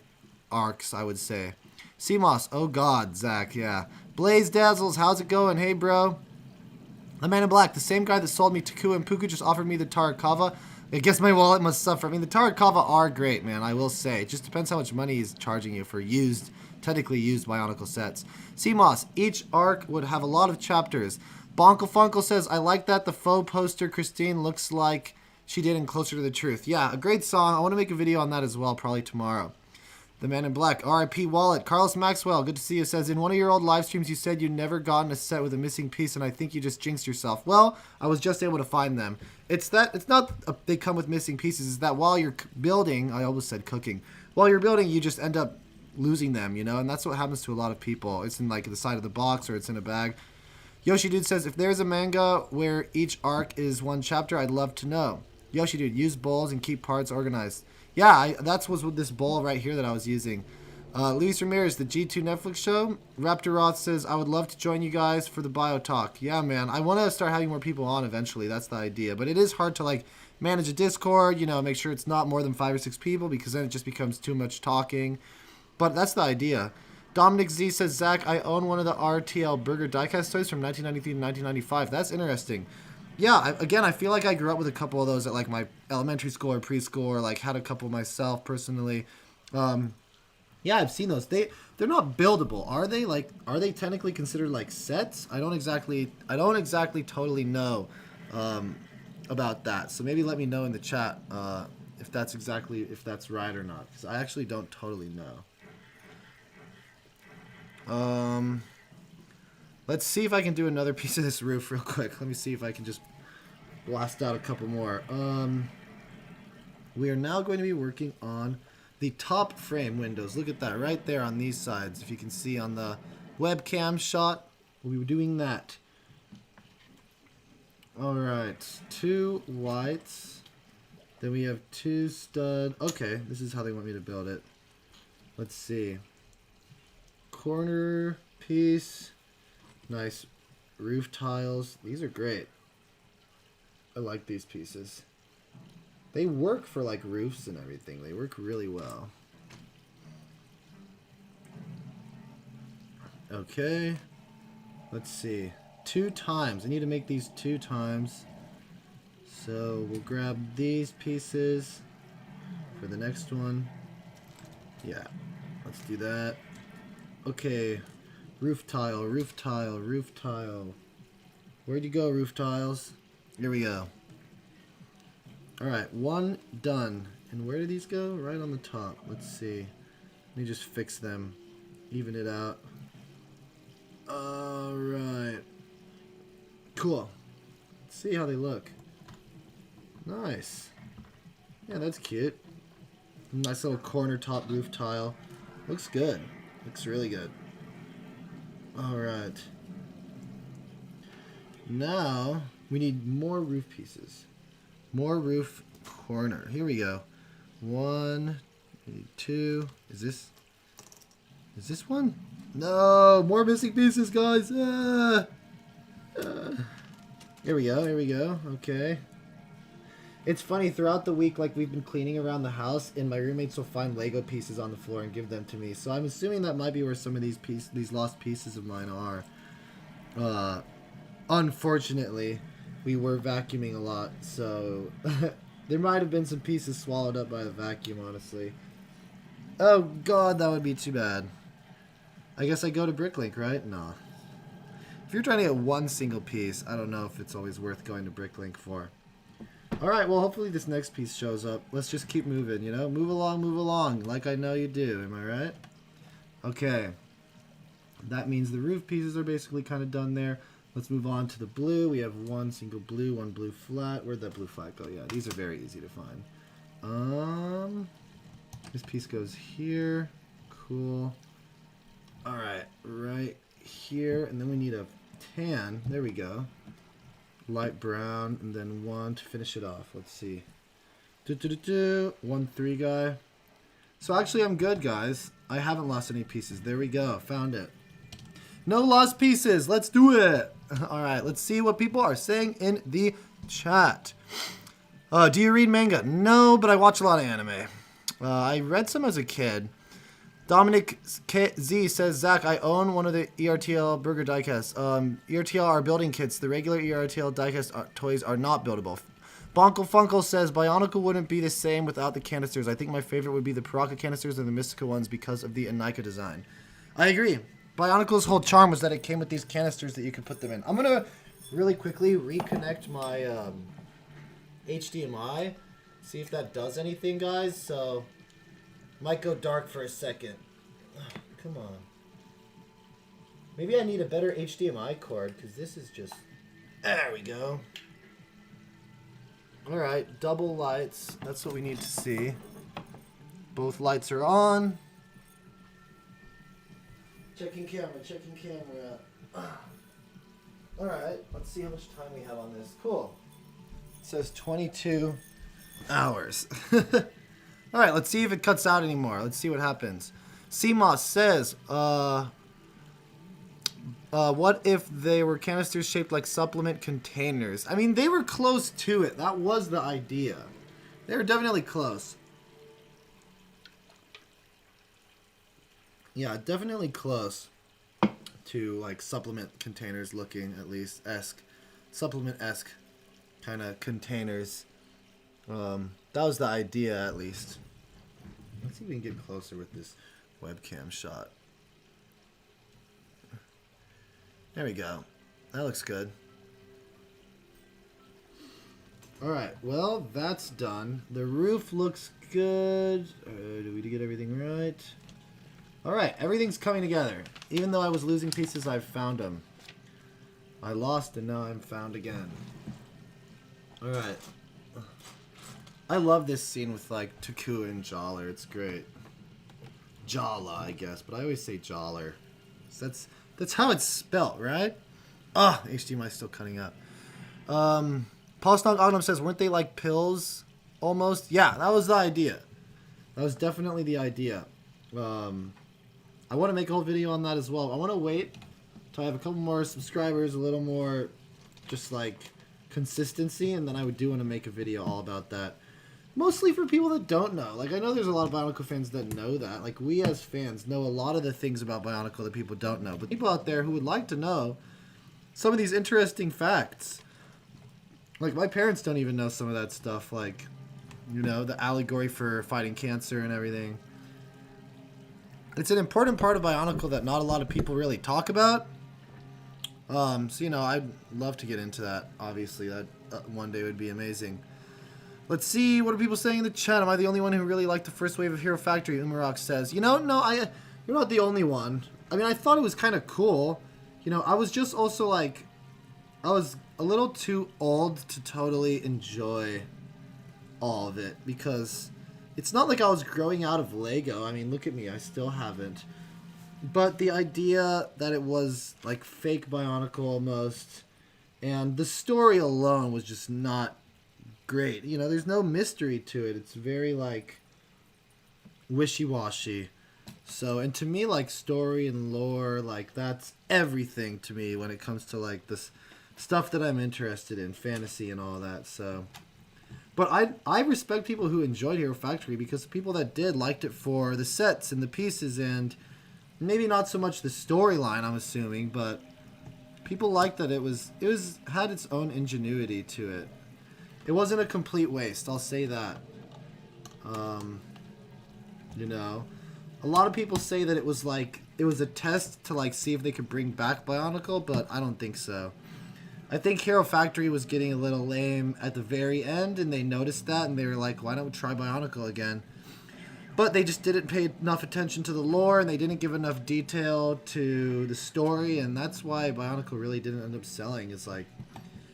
arcs, I would say. CMOS, oh god, Zach, yeah. Blaze Dazzles, how's it going? Hey, bro. The Man in Black, the same guy that sold me Taku and Puku just offered me the Tarakawa. I guess my wallet must suffer. I mean, the Tarakawa are great, man, I will say. It just depends how much money he's charging you for technically used Bionicle sets. CMOS, each arc would have a lot of chapters. Bonkle Funkle says, I like that the faux poster Christine looks like she did in Closer to the Truth. Yeah, a great song. I want to make a video on that as well, probably tomorrow. The Man in Black, R.I.P. Wallet. Carlos Maxwell, good to see you, says, in one of your old live streams you said you'd never gotten a set with a missing piece, and I think you just jinxed yourself. Well, I was just able to find them. It's not they come with missing pieces. It's that while you're building, I almost said cooking, while you're building, you just end up losing them, you know, and that's what happens to a lot of people. It's in like the side of the box or it's in a bag. Yoshi Dude says, if there's a manga where each arc is one chapter, I'd love to know. Yoshi Dude, use bowls and keep parts organized. Yeah, that was with this bowl right here that I was using. Luis Ramirez, the G2 Netflix show. Raptor Roth says, I would love to join you guys for the Bio Talk. Yeah, man, I want to start having more people on eventually. That's the idea. But it is hard to, like, manage a Discord, you know, make sure it's not more than 5 or 6 people because then it just becomes too much talking. But that's the idea. Dominic Z says, Zach, I own one of the RTL Burger diecast toys from 1993 to 1995. That's interesting. Yeah, again, I feel like I grew up with a couple of those at like my elementary school or preschool, or like had a couple myself personally. Yeah, I've seen those. They're not buildable, are they? Like, are they technically considered like sets? I don't exactly totally know about that. So maybe let me know in the chat if that's right or not, because I actually don't totally know. Let's see if I can do another piece of this roof real quick. Let me see if I can just blast out a couple more. We are now going to be working on the top frame windows. Look at that right there on these sides. If you can see on the webcam shot, we'll be doing that. Alright, 2 whites. Then we have 2 stud. Okay, this is how they want me to build it. Let's see. Corner piece. Nice roof tiles. These are great. I like these pieces. They work for like roofs and everything. They work really well. Okay. Let's see. 2 times. I need to make these 2 times. So we'll grab these pieces for the next one. Yeah. Let's do that. Okay. Roof tile, roof tile, roof tile. Where'd you go, roof tiles? Here we go. Alright, 1 done. And where do these go? Right on the top. Let's see. Let me just fix them. Even it out. Alright. Cool. Let's see how they look. Nice. Yeah, that's cute. Nice little corner top roof tile. Looks good. Looks really good. Alright. Now, we need more roof pieces. More roof corner. Here we go. 1, 2. Is this one? No! More missing pieces, guys! Here we go, here we go. Okay. It's funny, throughout the week, like, we've been cleaning around the house, and my roommates will find Lego pieces on the floor and give them to me. So I'm assuming that might be where some of these lost pieces of mine are. Unfortunately, we were vacuuming a lot, so there might have been some pieces swallowed up by the vacuum, honestly. Oh, God, that would be too bad. I guess I go to Bricklink, right? No. If you're trying to get one single piece, I don't know if it's always worth going to Bricklink for. Alright, well, hopefully this next piece shows up. Let's just keep moving, you know? Move along, like I know you do. Am I right? Okay. That means the roof pieces are basically kind of done there. Let's move on to the blue. We have 1 single blue, 1 blue flat. Where'd that blue flat go? Yeah, these are very easy to find. This piece goes here. Cool. Alright, right here. And then we need a tan. There we go. Light brown, and then 1 to finish it off. Let's see. 1 3 guy. So actually I'm good, guys. I haven't lost any pieces. There we go. Found it. No lost pieces. Let's do it. Alright, let's see what people are saying in the chat. Do you read manga? No, but I watch a lot of anime. I read some as a kid. Dominic Z says, Zach, I own one of the ERTL burger diecasts. ERTL are building kits. The regular ERTL diecast toys are not buildable. Bonkle Funkle says, Bionicle wouldn't be the same without the canisters. I think my favorite would be the Paraka canisters and the Mystica ones because of the Anika design. I agree. Bionicle's whole charm was that it came with these canisters that you could put them in. I'm going to really quickly reconnect my HDMI. See if that does anything, guys. So... might go dark for a second. Oh, come on. Maybe I need a better HDMI cord, because this is just... there we go. Alright, double lights. That's what we need to see. Both lights are on. Checking camera, checking camera. Alright, let's see how much time we have on this. Cool. It says 22 hours. Alright, let's see if it cuts out anymore. Let's see what happens. CMOS says, what if they were canisters shaped like supplement containers? I mean, they were close to it. That was the idea. They were definitely close. Yeah, definitely close to, like, supplement containers looking, at least, supplement-esque kind of containers. That was the idea, at least. Let's see if we can get closer with this webcam shot. There we go. That looks good. Alright, well, that's done. The roof looks good. Do we get everything right? Alright, everything's coming together. Even though I was losing pieces, I've found them. I lost and now I'm found again. Alright. I love this scene with, like, Taku and Jawler. It's great. Jala, I guess, but I always say Jawler. So that's how it's spelt, right? Oh, HDMI's still cutting out. Paul Snog Ognum says, weren't they like pills? Almost? Yeah, that was the idea. That was definitely the idea. I want to make a whole video on that as well. I want to wait till I have a couple more subscribers, a little more just like consistency, and then I do want to make a video all about that. Mostly for people that don't know. Like, I know there's a lot of Bionicle fans that know that. Like, we as fans know a lot of the things about Bionicle that people don't know. But people out there who would like to know some of these interesting facts. Like, my parents don't even know some of that stuff. Like, you know, the allegory for fighting cancer and everything. It's an important part of Bionicle that not a lot of people really talk about. So, you know, I'd love to get into that. Obviously, that one day would be amazing. Let's see, what are people saying in the chat? Am I the only one who really liked the first wave of Hero Factory? Umarok says, you know, no, you're not the only one. I mean, I thought it was kind of cool. You know, I was just also like, I was a little too old to totally enjoy all of it, because it's not like I was growing out of Lego. I mean, look at me, I still haven't. But the idea that it was like fake Bionicle almost, and the story alone was just not great. You know, there's no mystery to it. It's very like wishy-washy. So, and to me, like, story and lore, like, that's everything to me when it comes to like this stuff that I'm interested in, fantasy and all that. So, but I respect people who enjoyed Hero Factory, because the people that did liked it for the sets and the pieces, and maybe not so much the storyline, I'm assuming, but people liked that it had its own ingenuity to it. It wasn't a complete waste, I'll say that. You know, a lot of people say that it was a test to like see if they could bring back Bionicle, but I don't think so. I think Hero Factory was getting a little lame at the very end, and they noticed that, and they were like, why don't we try Bionicle again? But they just didn't pay enough attention to the lore, and they didn't give enough detail to the story, and that's why Bionicle really didn't end up selling. It's like,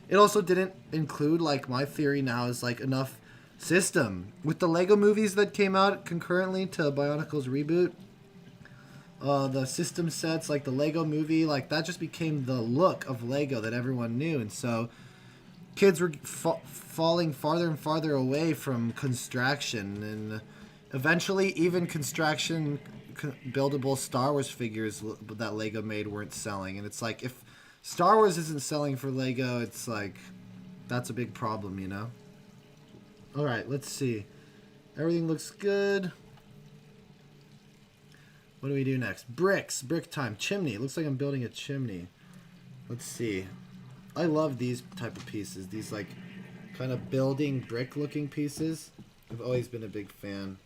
it also didn't include, like, my theory now is, like, enough system. With the Lego movies that came out concurrently to Bionicle's reboot, the system sets, like the Lego movie, like, that just became the look of Lego that everyone knew. And so kids were falling farther and farther away from construction, and eventually even construction buildable Star Wars figures that Lego made weren't selling. And it's like, if Star Wars isn't selling for Lego, it's like, that's a big problem, you know? Alright, let's see. Everything looks good. What do we do next? Bricks. Brick time. Chimney. It looks like I'm building a chimney. Let's see. I love these type of pieces. These, like, kind of building brick-looking pieces. I've always been a big fan.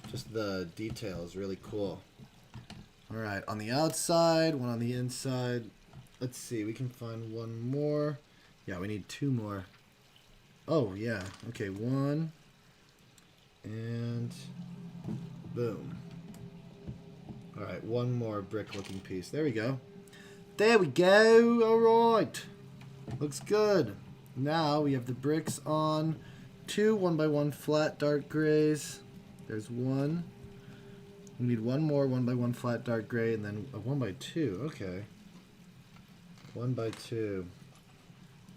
Just the detail is really cool. Alright, on the outside, one on the inside. Let's see, we can find one more. Yeah, we need two more. Oh, yeah. Okay, one. And boom. Alright, one more brick-looking piece. There we go. There we go. Alright. Looks good. Now we have the bricks on two 1x1 flat dark grays. There's one. We need one more 1x1 flat dark gray, and then a 1x2. Okay. 1x2.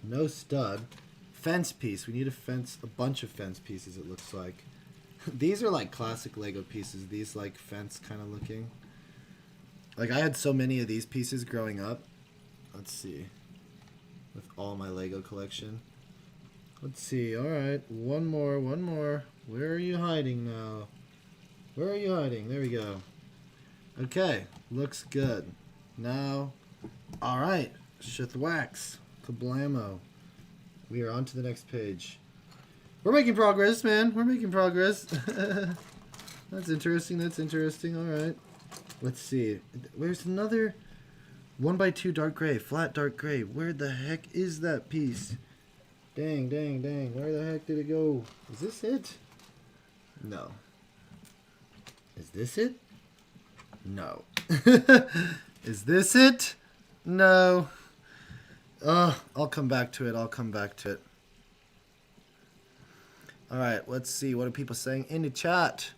No stud. Fence piece. We need a bunch of fence pieces, it looks like. These are like classic Lego pieces. These like fence kind of looking. Like, I had so many of these pieces growing up. Let's see. With all my Lego collection. Let's see. Alright. One more. One more. Where are you hiding now? Where are you hiding? There we go. Okay. Looks good. Now. Alright. Shithwax. Kablamo. We are on to the next page. We're making progress, man. We're making progress. That's interesting. That's interesting. Alright. Let's see. Where's another 1x2 dark gray? Flat dark gray. Where the heck is that piece? Dang, dang, dang. Where the heck did it go? Is this it? No. Is this it? No. Is this it? No. I'll come back to it. I'll come back to it. Alright, let's see. What are people saying in the chat?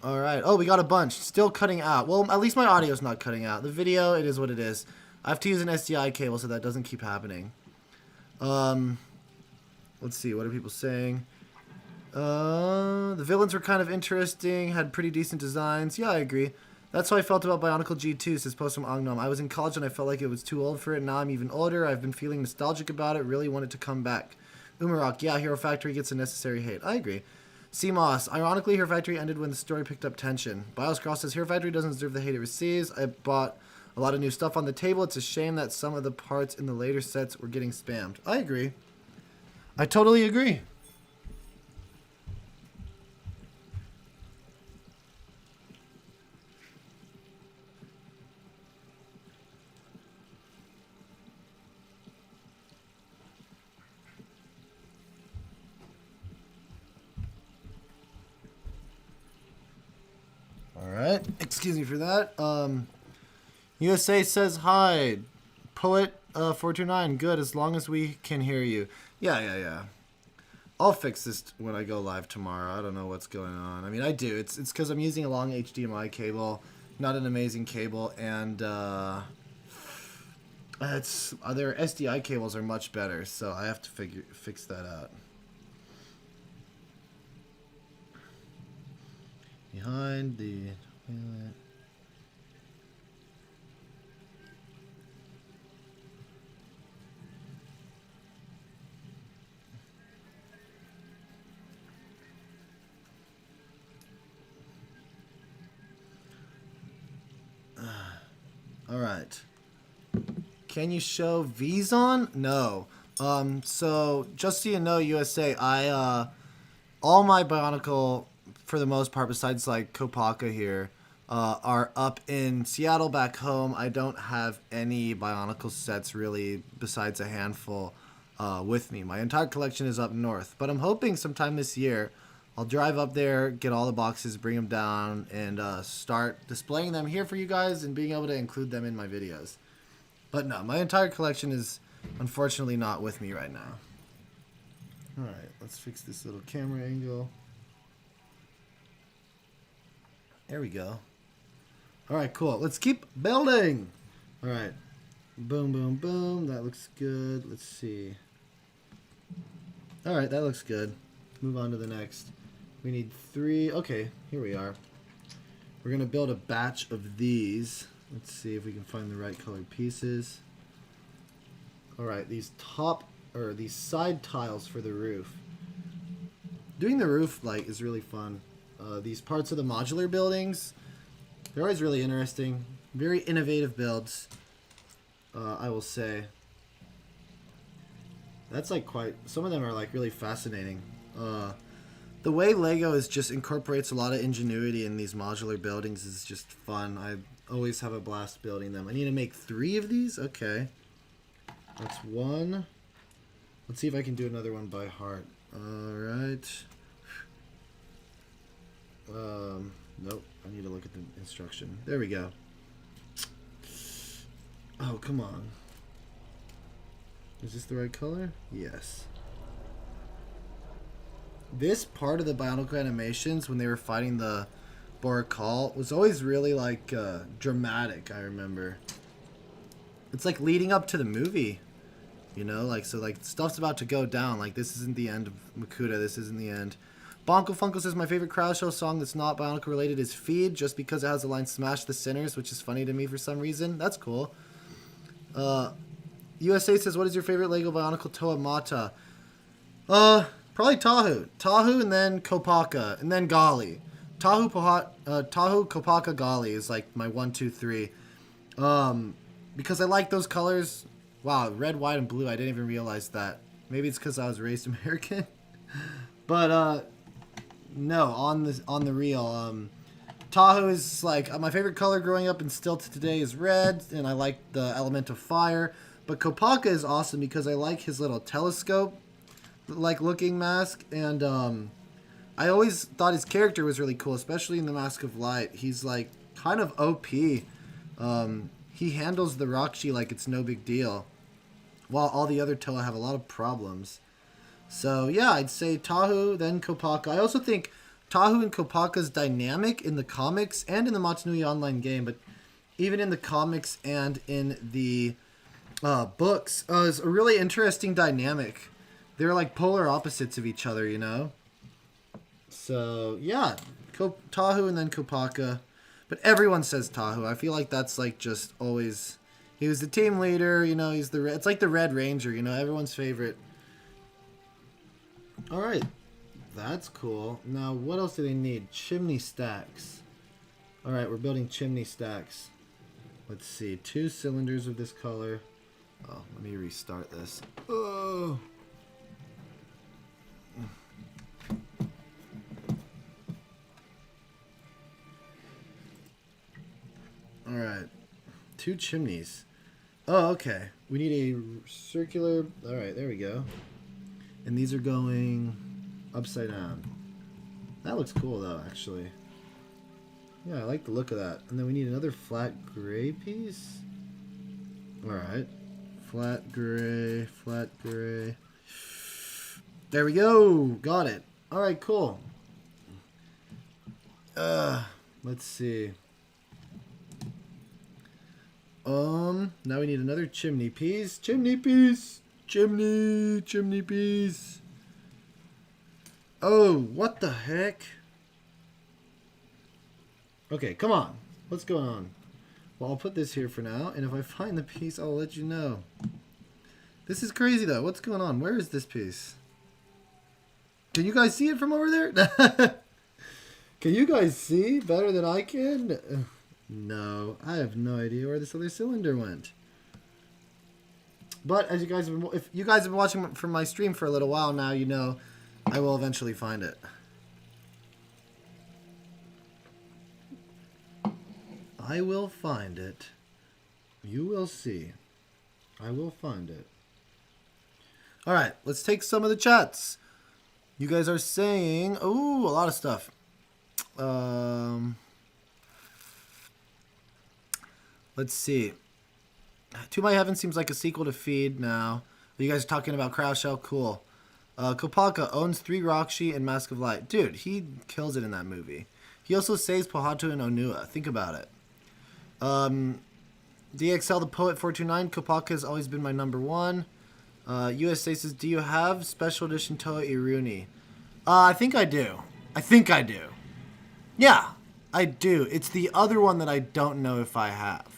Alright. Oh, we got a bunch. Still cutting out. Well, at least my audio's not cutting out. The video, it is what it is. I have to use an SDI cable so that doesn't keep happening. Let's see. What are people saying? The villains were kind of interesting, had pretty decent designs. Yeah, I agree. That's how I felt about Bionicle G2, says Post from Ognom. I was in college and I felt like it was too old for it. Now I'm even older. I've been feeling nostalgic about it. Really want it to come back. Umarok, yeah, Hero Factory gets a necessary hate. I agree. CMOS, ironically, Hero Factory ended when the story picked up tension. Bios Cross says Hero Factory doesn't deserve the hate it receives. I bought a lot of new stuff on the table. It's a shame that some of the parts in the later sets were getting spammed. I agree. I totally agree. Alright, excuse me for that. USA says hi. Poet 429, good, as long as we can hear you. Yeah. I'll fix this when I go live tomorrow. I don't know what's going on. I mean, I do. It's because I'm using a long HDMI cable, not an amazing cable, and their SDI cables are much better, so I have to fix that out. Behind the toilet. All right. Can you show V's on? No. So just so you know, USA, all my Bionicle, for the most part, besides like Kopaka here, are up in Seattle back home. I don't have any Bionicle sets really besides a handful with me. My entire collection is up north, but I'm hoping sometime this year I'll drive up there, get all the boxes, bring them down, and start displaying them here for you guys and being able to include them in my videos. But no, my entire collection is unfortunately not with me right now. Alright, let's fix this little camera angle. There we go. Alright, cool. Let's keep building! Alright. Boom, boom, boom. That looks good. Let's see. Alright, that looks good. Move on to the next. We need 3. Okay, here we are. We're going to build a batch of these. Let's see if we can find the right colored pieces. Alright, these side tiles for the roof. Doing the roof is really fun. These parts of the modular buildings, they're always really interesting. Very innovative builds, I will say. That's some of them are really fascinating. The way Lego just incorporates a lot of ingenuity in these modular buildings is just fun. I always have a blast building them. I need to make 3 of these? Okay. That's 1. Let's see if I can do another one by heart. Alright. Nope. I need to look at the instruction. There we go. Oh, come on. Is this the right color? Yes. This part of the Bionicle animations, when they were fighting the Borakal, was always really dramatic, I remember. It's leading up to the movie. You know, stuff's about to go down. This isn't the end of Makuta, this isn't the end. Bonko Funko says my favorite crowd show song that's not Bionicle related is Feed, just because it has the line Smash the Sinners, which is funny to me for some reason. That's cool. USA says, what is your favorite Lego Bionicle Toa Mata? Probably Tahu. Tahu and then Kopaka. And then Gali. Tahu, Kopaka, Gali is my 1, 2, 3. Because I like those colors. Wow, red, white, and blue. I didn't even realize that. Maybe it's because I was raised American. But, no, on the real, Tahoe is my favorite color growing up and still to today is red, and I like the element of fire. But Kopaka is awesome because I like his little telescope looking mask, and I always thought his character was really cool, especially in the Mask of Light. He's kind of OP. He handles the Rakshi like it's no big deal, while all the other Toa have a lot of problems. So yeah, I'd say Tahu, then Kopaka. I also think Tahu and Kopaka's dynamic in the comics and in the Matsunui online game, but even in the comics and in the books, is a really interesting dynamic. They're polar opposites of each other, you know? So, yeah. Tahu and then Kopaka. But everyone says Tahu. I feel like that's like just always... He was the team leader, you know, he's the... It's like the Red Ranger, you know, everyone's favorite. Alright. That's cool. Now, what else do they need? Chimney Stacks. Alright, we're building Chimney Stacks. Let's see. 2 cylinders of this color. Oh, let me restart this. Oh. Alright. 2 chimneys. Oh, okay. We need a circular... Alright, there we go. And these are going upside down. That looks cool, though, actually. Yeah, I like the look of that. And then we need another flat gray piece. Alright. Flat gray, flat gray. There we go! Got it. Alright, cool. Let's see. Now we need another chimney piece. Chimney piece! Chimney piece! Oh, what the heck? Okay, come on. What's going on? Well, I'll put this here for now, and if I find the piece, I'll let you know. This is crazy, though. What's going on? Where is this piece? Can you guys see it from over there? Can you guys see better than I can? No, I have no idea where this other cylinder went. But as you guys have been, if you guys have been watching from my stream for a little while now, you know I will eventually find it. I will find it. You will see. I will find it. Alright, let's take some of the chats. You guys are saying... Ooh, a lot of stuff. Let's see. To My Heaven seems like a sequel to Feed now. You guys are talking about Crowd Shell? Cool. Kopaka owns 3 Rockshi and Mask of Light. Dude, he kills it in that movie. He also saves Pohatu and Onua. Think about it. DXL the Poet 429. Kopaka has always been my number 1. USA says, do you have Special Edition Toa Iruni? I think I do. Yeah, I do. It's the other one that I don't know if I have.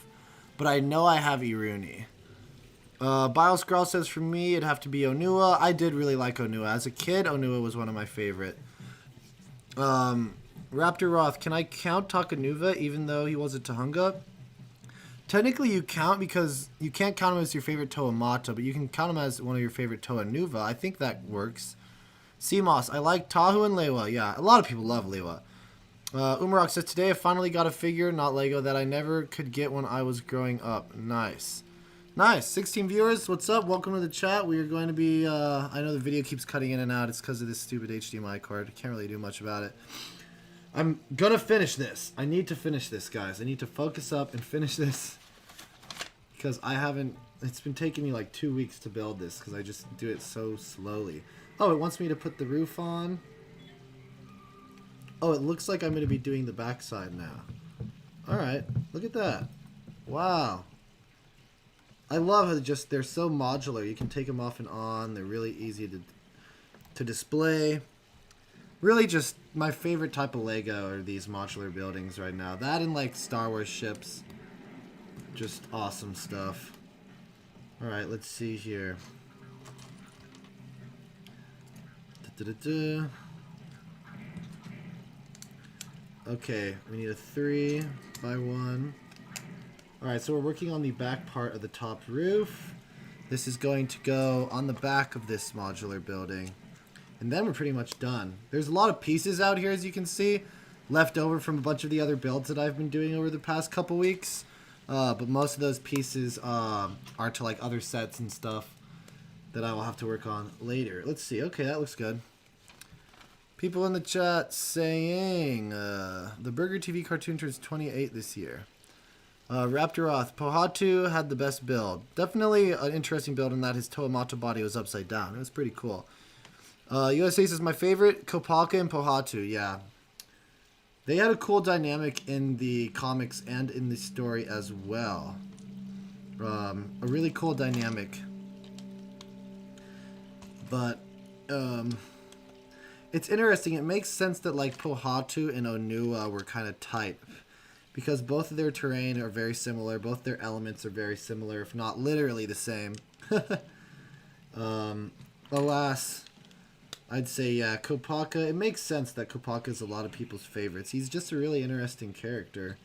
But I know I have Iruni. Bioscrawl says, for me, it'd have to be Onua. I did really like Onua. As a kid, Onua was one of my favorite. Raptor Roth, can I count Takanuva even though he was a Tahunga? Technically, you count because you can't count him as your favorite Toa Mata, but you can count him as one of your favorite Toa Nuva. I think that works. CMOS, I like Tahu and Lewa. Yeah, a lot of people love Lewa. Umarok says, today I finally got a figure, not Lego, that I never could get when I was growing up. Nice. Nice. 16 viewers. What's up? Welcome to the chat. We are going to be... I know the video keeps cutting in and out. It's because of this stupid HDMI cord. I can't really do much about it. I'm going to finish this. I need to finish this, guys. I need to focus up and finish this. Because I haven't... It's been taking me like 2 weeks to build this because I just do it so slowly. Oh, it wants me to put the roof on. Oh, it looks like I'm going to be doing the backside now. Alright, look at that. Wow. I love how just they're so modular. You can take them off and on. They're really easy to display. Really just my favorite type of Lego are these modular buildings right now. That and like Star Wars ships. Just awesome stuff. Alright, let's see here. Okay, we need a 3 by 1. Alright, so we're working on the back part of the top roof. This is going to go on the back of this modular building. And then we're pretty much done. There's a lot of pieces out here, as you can see, left over from a bunch of the other builds that I've been doing over the past couple weeks. But most of those pieces are to like other sets and stuff that I will have to work on later. Let's see. Okay, that looks good. People in the chat saying the Burger TV cartoon turns 28 this year. Raptor Roth, Pohatu had the best build. Definitely an interesting build in that his Toa Mata body was upside down. It was pretty cool. USA says my favorite, Kopaka and Pohatu. Yeah. They had a cool dynamic in the comics and in the story as well. A really cool it's interesting. It makes sense that like Pohatu and Onua were kind of tight because both of their terrain are very similar. Both their elements are very similar, if not literally the same. Alas, I'd say, yeah, Kopaka. It makes sense that Kopaka is a lot of people's favorites. He's just a really interesting character.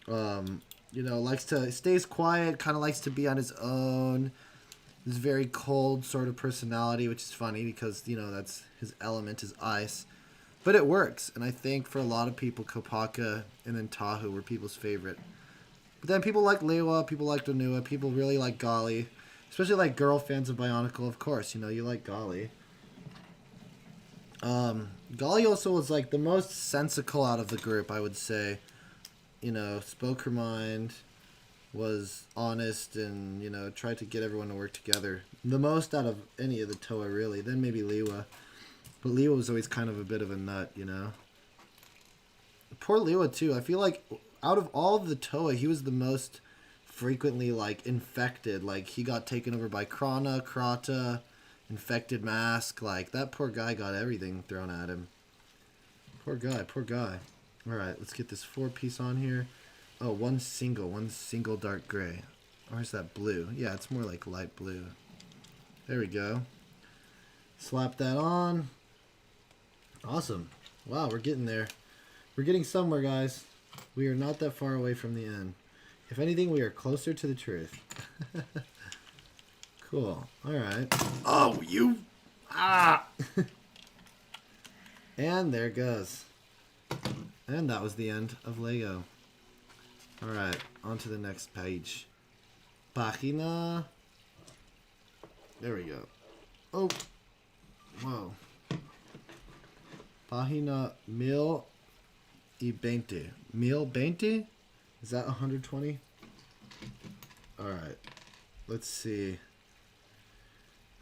You know, stays quiet, kind of likes to be on his own. This very cold sort of personality, which is funny because, you know, that's his element is ice. But it works, and I think for a lot of people, Kopaka and then Tahu were people's favorite. But then people like Lewa, people like Onua, people really like Gali. Especially like girl fans of Bionicle, of course. You know, you like Gali. Gali also was like the most sensical out of the group, I would say. You know, spoke her mind, was honest, and, you know, tried to get everyone to work together. The most out of any of the Toa, really. Then maybe Liwa. But Liwa was always kind of a bit of a nut, you know. Poor Liwa, too. I feel like out of all of the Toa, he was the most frequently, like, infected. Like, he got taken over by Krana, Krata, infected Mask. Like, that poor guy got everything thrown at him. Poor guy, poor guy. Alright, let's get this 4-piece on here. Oh, one single dark gray. Or is that blue? Yeah, it's more like light blue. There we go. Slap that on. Awesome. Wow, we're getting there. We're getting somewhere, guys. We are not that far away from the end. If anything, we are closer to the truth. Cool. Alright. Oh, you! Ah! And there it goes. And that was the end of Lego. Alright, on to the next page. Página. There we go. Oh. Whoa. Página 1020. 1020? Is that 120? Alright. Let's see.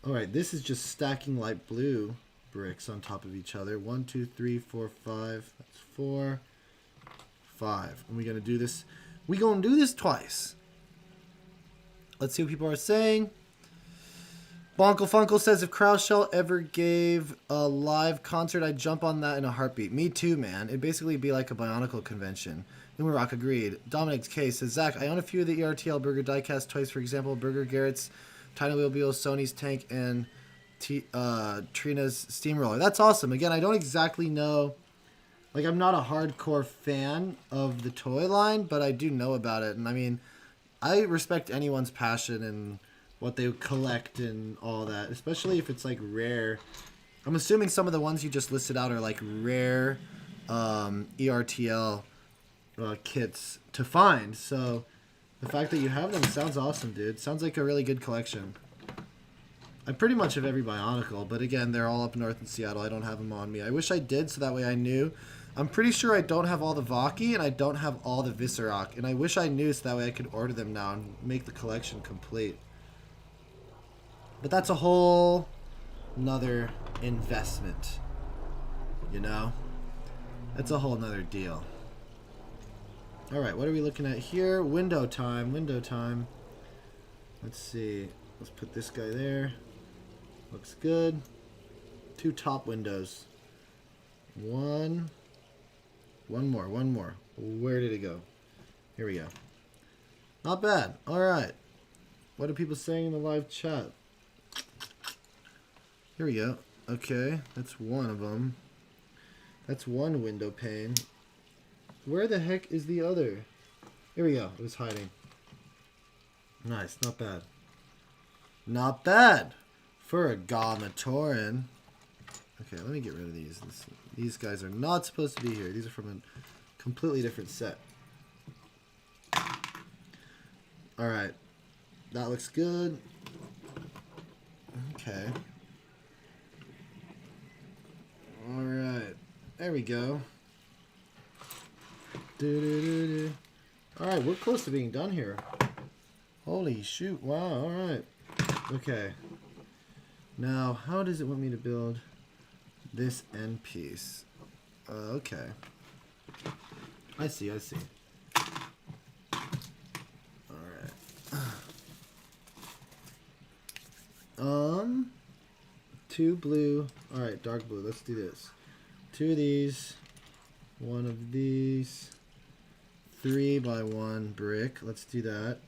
Alright, this is just stacking light blue bricks on top of each other. 1, 2, 3, 4, 5. That's 4. 5. And we're going to do this. We're going to do this twice. Let's see what people are saying. Bonkle Funkle says, if Crowdshell ever gave a live concert, I'd jump on that in a heartbeat. Me too, man. It'd basically be like a Bionicle convention. Numerock agreed. Dominic's Case says, Zach, I own a few of the ERTL Burger diecast toys. For example, Burger Garrett's Tiny Wheelbill, Sony's Tank, and Trina's Steamroller. That's awesome. Again, I don't exactly know. Like, I'm not a hardcore fan of the toy line, but I do know about it. And, I mean, I respect anyone's passion and what they collect and all that, especially if it's, like, rare. I'm assuming some of the ones you just listed out are, like, rare ERTL kits to find. So, the fact that you have them sounds awesome, dude. Sounds like a really good collection. I pretty much have every Bionicle, but, again, they're all up north in Seattle. I don't have them on me. I wish I did, so that way I knew. I'm pretty sure I don't have all the Vaki, and I don't have all the Viscerock. And I wish I knew so that way I could order them now and make the collection complete. But that's a whole nother investment. You know? That's a whole nother deal. Alright, what are we looking at here? Window time, window time. Let's see. Let's put this guy there. Looks good. 2 top windows. One more. Where did it go? Here we go. Not bad. Alright. What are people saying in the live chat? Here we go. Okay, that's one of them. That's one window pane. Where the heck is the other? Here we go. It was hiding. Nice. Not bad. Not bad for a Gamatoran. Okay, let me get rid of these. These guys are not supposed to be here. These are from a completely different set. Alright. That looks good. Okay. Alright. There we go. Alright, we're close to being done here. Holy shoot. Wow, alright. Okay. Now, how does it want me to build this end piece? Okay. I see. Alright. 2 blue. All right, dark blue. Let's do this. 2 of these. 1 of these. 3 by 1 brick. Let's do that.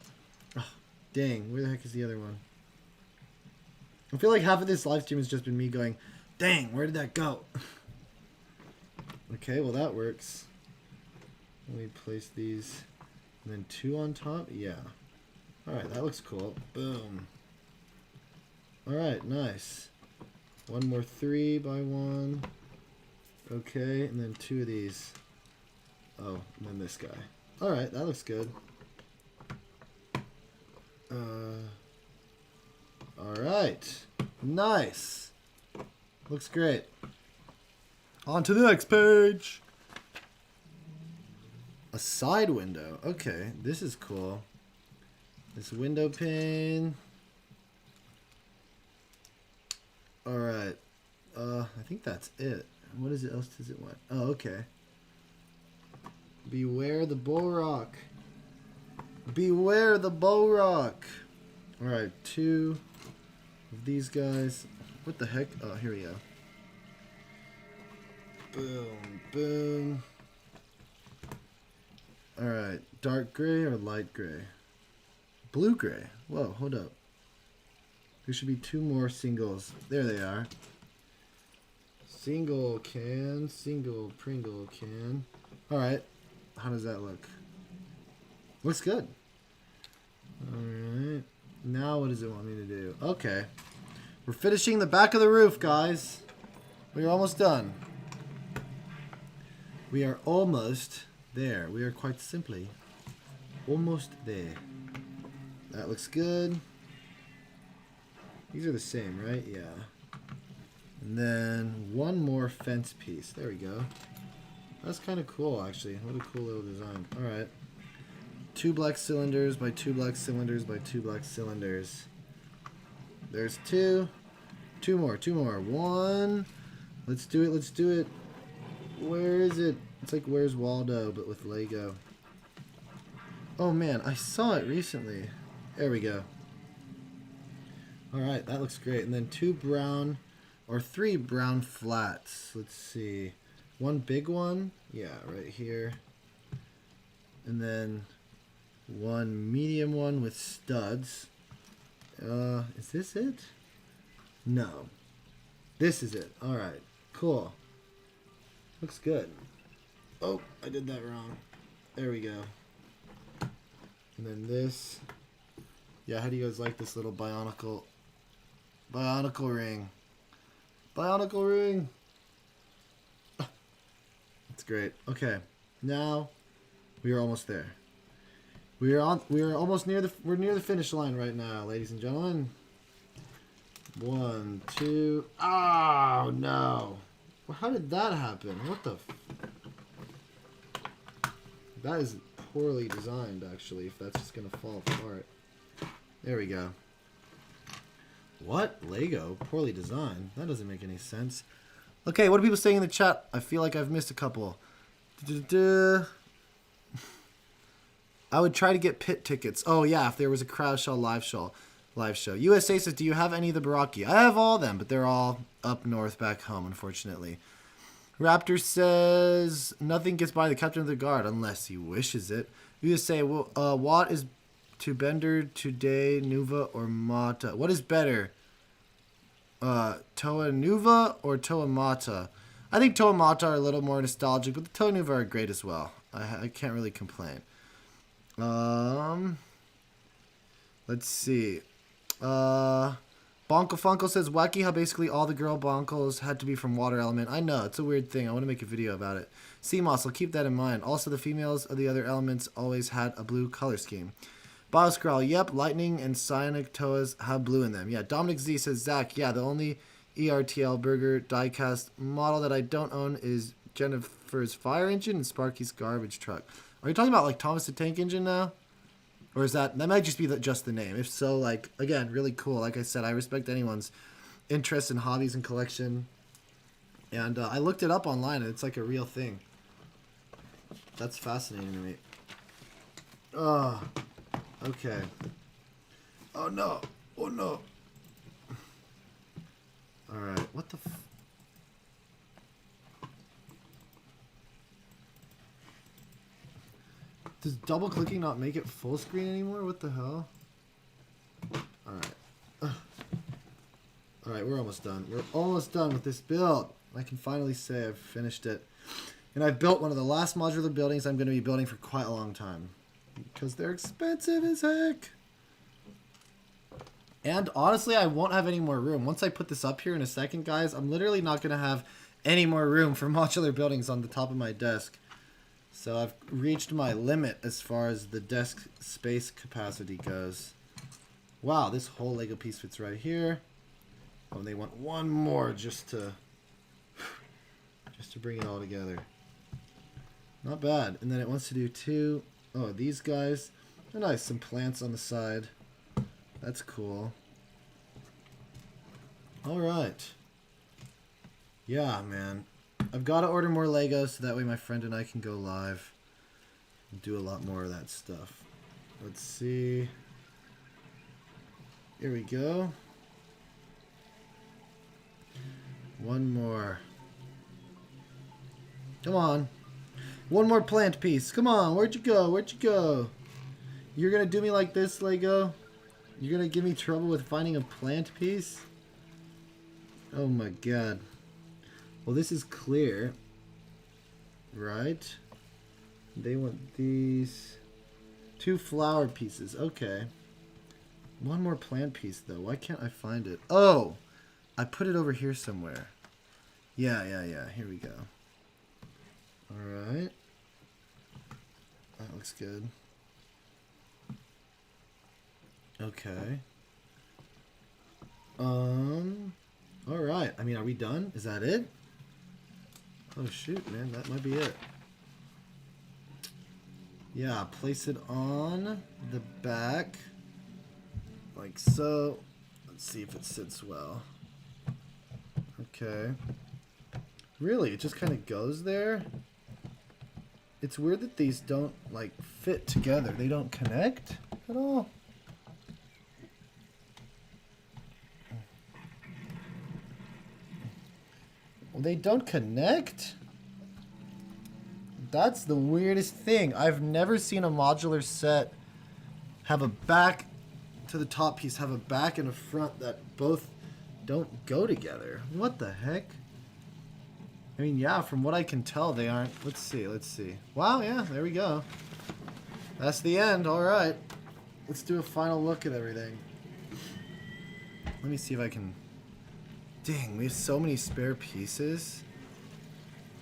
Oh, dang, where the heck is the other one? I feel like half of this live stream has just been me going, dang, where did that go? Okay, well that works. Let me place these. And then 2 on top? Yeah. Alright, that looks cool. Boom. Alright, nice. 1 more 3 by 1. Okay, and then 2 of these. Oh, and then this guy. Alright, that looks good. Alright. Nice. Looks great. On to the next page. A side window. Okay, this is cool. This window pane. Alright. I think that's it. What is it else does it want? Oh, okay. Beware the bull rock. Beware the bull rock. Alright, 2 of these guys. What the heck? Oh, here we go. Boom, boom. Alright, dark gray or light gray? Blue gray. Whoa, hold up. There should be 2 more singles. There they are. Single can, single Pringle can. Alright, how does that look? Looks good. Alright, now what does it want me to do? Okay. We're finishing the back of the roof, guys. We're almost done. We are almost there. We are quite simply almost there. That looks good. These are the same, right? Yeah. And then 1 more fence piece. There we go. That's kind of cool, actually. What a cool little design. Alright. 2 black cylinders by 2 black cylinders by 2 black cylinders. There's 2. 2 more. 2 more. 1. Let's do it. Let's do it. Where is it? It's like Where's Waldo, but with Lego. Oh man, I saw it recently. There we go. Alright, that looks great. And then 2 brown, or 3 brown flats. Let's see. 1 big one. Yeah, right here. And then 1 medium one with studs. Is this it? No. This is it. Alright, cool. Looks good. Oh, I did that wrong. There we go. And then this. Yeah, how do you guys like this little Bionicle ring? Bionicle ring! That's great. Okay, now we are almost there. We are almost near we're near the finish line right now, ladies and gentlemen. 1, 2. Oh no! Well, how did that happen? What the? That is poorly designed, actually. If that's just gonna fall apart. There we go. What? Lego? Poorly designed? That doesn't make any sense. Okay, what are people saying in the chat? I feel like I've missed a couple. I would try to get pit tickets. Oh yeah, if there was a crowd show live show. USA says, do you have any of the Baraki? I have all of them, but they're all up north back home, unfortunately. Raptor says, nothing gets by the captain of the guard unless he wishes it. USA, well, what is to Bender today, Nuva or Mata? What is better? Toa Nuva or Toa Mata? I think Toa Mata are a little more nostalgic, but the Toa Nuva are great as well. I can't really complain. Let's see. Bonko Funko says, wacky how basically all the girl Bonkos had to be from Water Element. I know, it's a weird thing. I want to make a video about it. CMOS, I'll keep that in mind. Also, the females of the other elements always had a blue color scheme. Bioscrawl, yep, Lightning and Psionic Toas have blue in them. Yeah, Dominic Z says, Zach, yeah, the only ERTL Burger diecast model that I don't own is Jennifer's Fire Engine and Sparky's Garbage Truck. Are you talking about, like, Thomas the Tank Engine now? Or is that might just be just the name. If so, like, again, really cool. Like I said, I respect anyone's interest in hobbies and collection. And I looked it up online, and it's like a real thing. That's fascinating to me. Oh, okay. Oh, no. Oh, no. Alright, what the f... Does double clicking not make it full screen anymore? What the hell? Alright. Alright, we're almost done. We're almost done with this build. I can finally say I've finished it. And I've built one of the last modular buildings I'm going to be building for quite a long time. Because they're expensive as heck. And honestly, I won't have any more room. Once I put this up here in a second, guys, I'm literally not going to have any more room for modular buildings on the top of my desk. So I've reached my limit as far as the desk space capacity goes. Wow, this whole Lego piece fits right here. Oh, and they want one more just to bring it all together. Not bad. And then it wants to do two. Oh, these guys. They're nice. Some plants on the side. That's cool. Alright. Yeah, man. I've got to order more Legos so that way my friend and I can go live and do a lot more of that stuff. Let's see. Here we go. One more. Come on. One more plant piece. Come on. Where'd you go? Where'd you go? You're going to do me like this, Lego? You're going to give me trouble with finding a plant piece? Oh my god. Well, this is clear. Right? They want these. 2 flower pieces. Okay. One more plant piece, though. Why can't I find it? Oh! I put it over here somewhere. Yeah. Here we go. Alright. That looks good. Okay. Alright. I mean, are we done? Is that it? Oh, shoot, man. That might be it. Yeah, place it on the back. Like so. Let's see if it sits well. Okay. Really? It just kind of goes there? It's weird that these don't, like, fit together. They don't connect at all. Well, they don't connect? That's the weirdest thing. I've never seen a modular set have a back to the top piece, have a back and a front that both don't go together. What the heck? I mean, yeah, from what I can tell, they aren't. Let's see. Wow, yeah, there we go. That's the end. All right. Let's do a final look at everything. Let me see if I can... Dang, we have so many spare pieces.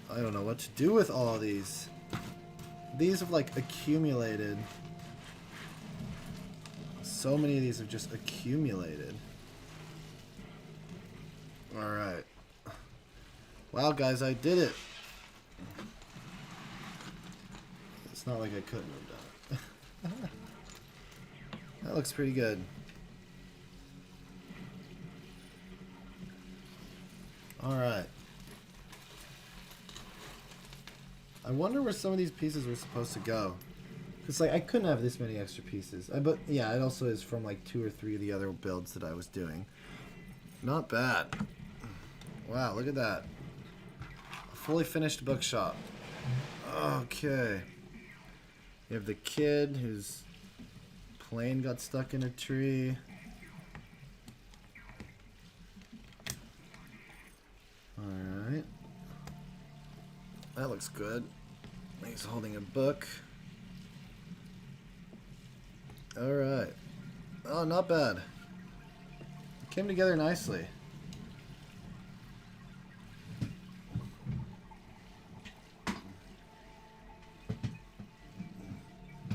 I don't know what to do with all of these. These have, like, accumulated. So many of these have just accumulated. Alright. Wow, guys, I did it. It's not like I couldn't have done it. That looks pretty good. Alright. I wonder where some of these pieces were supposed to go. It's like, I couldn't have this many extra pieces. But, yeah, it also is from, like, 2 or 3 of the other builds that I was doing. Not bad. Wow, look at that. A fully finished bookshop. Okay. You have the kid whose plane got stuck in a tree. Alright. That looks good. He's holding a book. Alright. Oh, not bad. It came together nicely.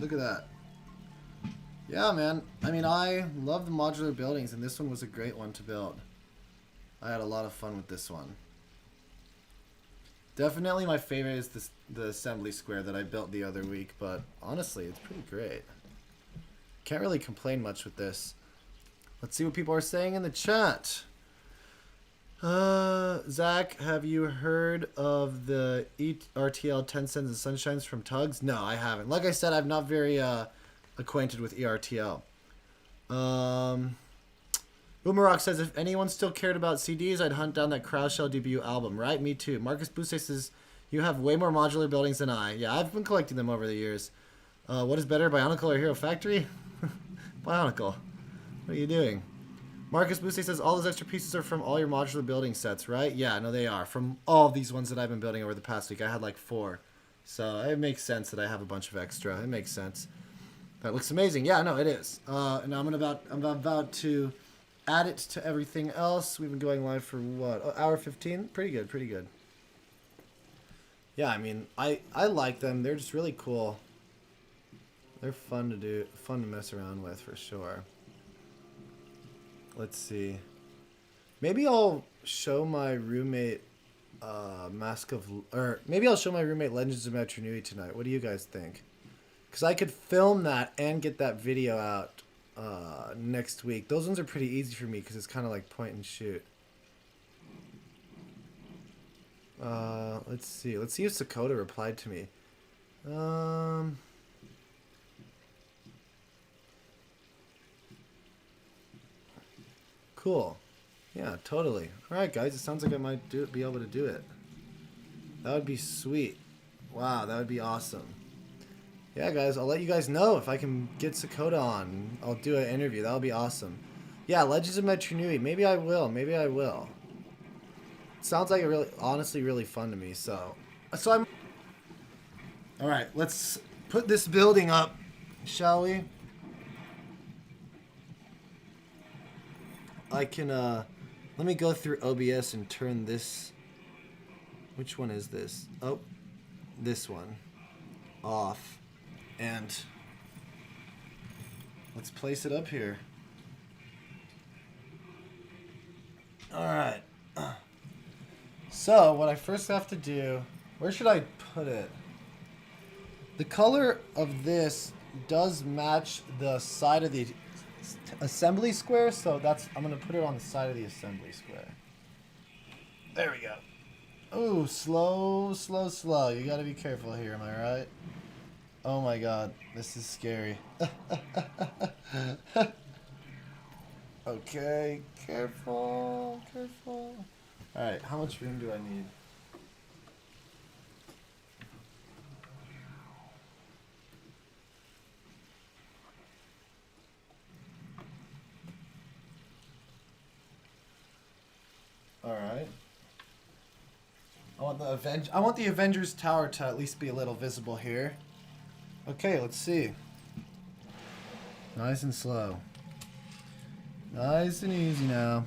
Look at that. Yeah, man. I mean, I love the modular buildings, and this one was a great one to build. I had a lot of fun with this one. Definitely my favorite is the assembly square that I built the other week, but honestly, it's pretty great. Can't really complain much with this. Let's see what people are saying in the chat. Zach, have you heard of the ERTL 10 cents and sunshines from Tugs? No, I haven't. Like I said, I'm not very acquainted with ERTL. Umarok says, if anyone still cared about CDs, I'd hunt down that Crowdshell debut album. Right? Me too. Marcus Busse says, you have way more modular buildings than I. Yeah, I've been collecting them over the years. What is better, Bionicle or Hero Factory? Bionicle. What are you doing? Marcus Busse says, all those extra pieces are from all your modular building sets, right? Yeah, no, they are. From all of these ones that I've been building over the past week. I had like 4. So it makes sense that I have a bunch of extra. It makes sense. That looks amazing. Yeah, no, it is. And I'm about to add it to everything else. We've been going live for what? Oh, hour 15? Pretty good, pretty good. Yeah, I mean, I like them. They're just really cool. They're fun to do, fun to mess around with for sure. Let's see. Maybe I'll show my roommate maybe I'll show my roommate Legends of Metro Nui tonight. What do you guys think? Because I could film that and get that video out next week. Those ones are pretty easy for me because it's kind of like point and shoot. Let's see. Let's see if Sakota replied to me. Cool. Yeah, totally. All right, guys. It sounds like I might be able to do it. That would be sweet. Wow, that would be awesome. Yeah, guys, I'll let you guys know if I can get Sakota on. I'll do an interview. That'll be awesome. Yeah, Legends of Metro Nui. Maybe I will. Maybe I will. Sounds like it honestly really fun to me. So I'm. All right, let's put this building up, shall we? I can let me go through OBS and turn this. Which one is this? Oh, this one off, and let's place it up here. All right. So what I first have to do, where should I put it? The color of this does match the side of the assembly square, so I'm gonna put it on the side of the assembly square. There we go. Oh, slow, slow, slow. You gotta be careful here, am I right? Oh my god, this is scary. Okay, careful, careful. Alright, how much room do I need? Alright. I want the Avengers Tower to at least be a little visible here. Okay, let's see. Nice and slow. Nice and easy now.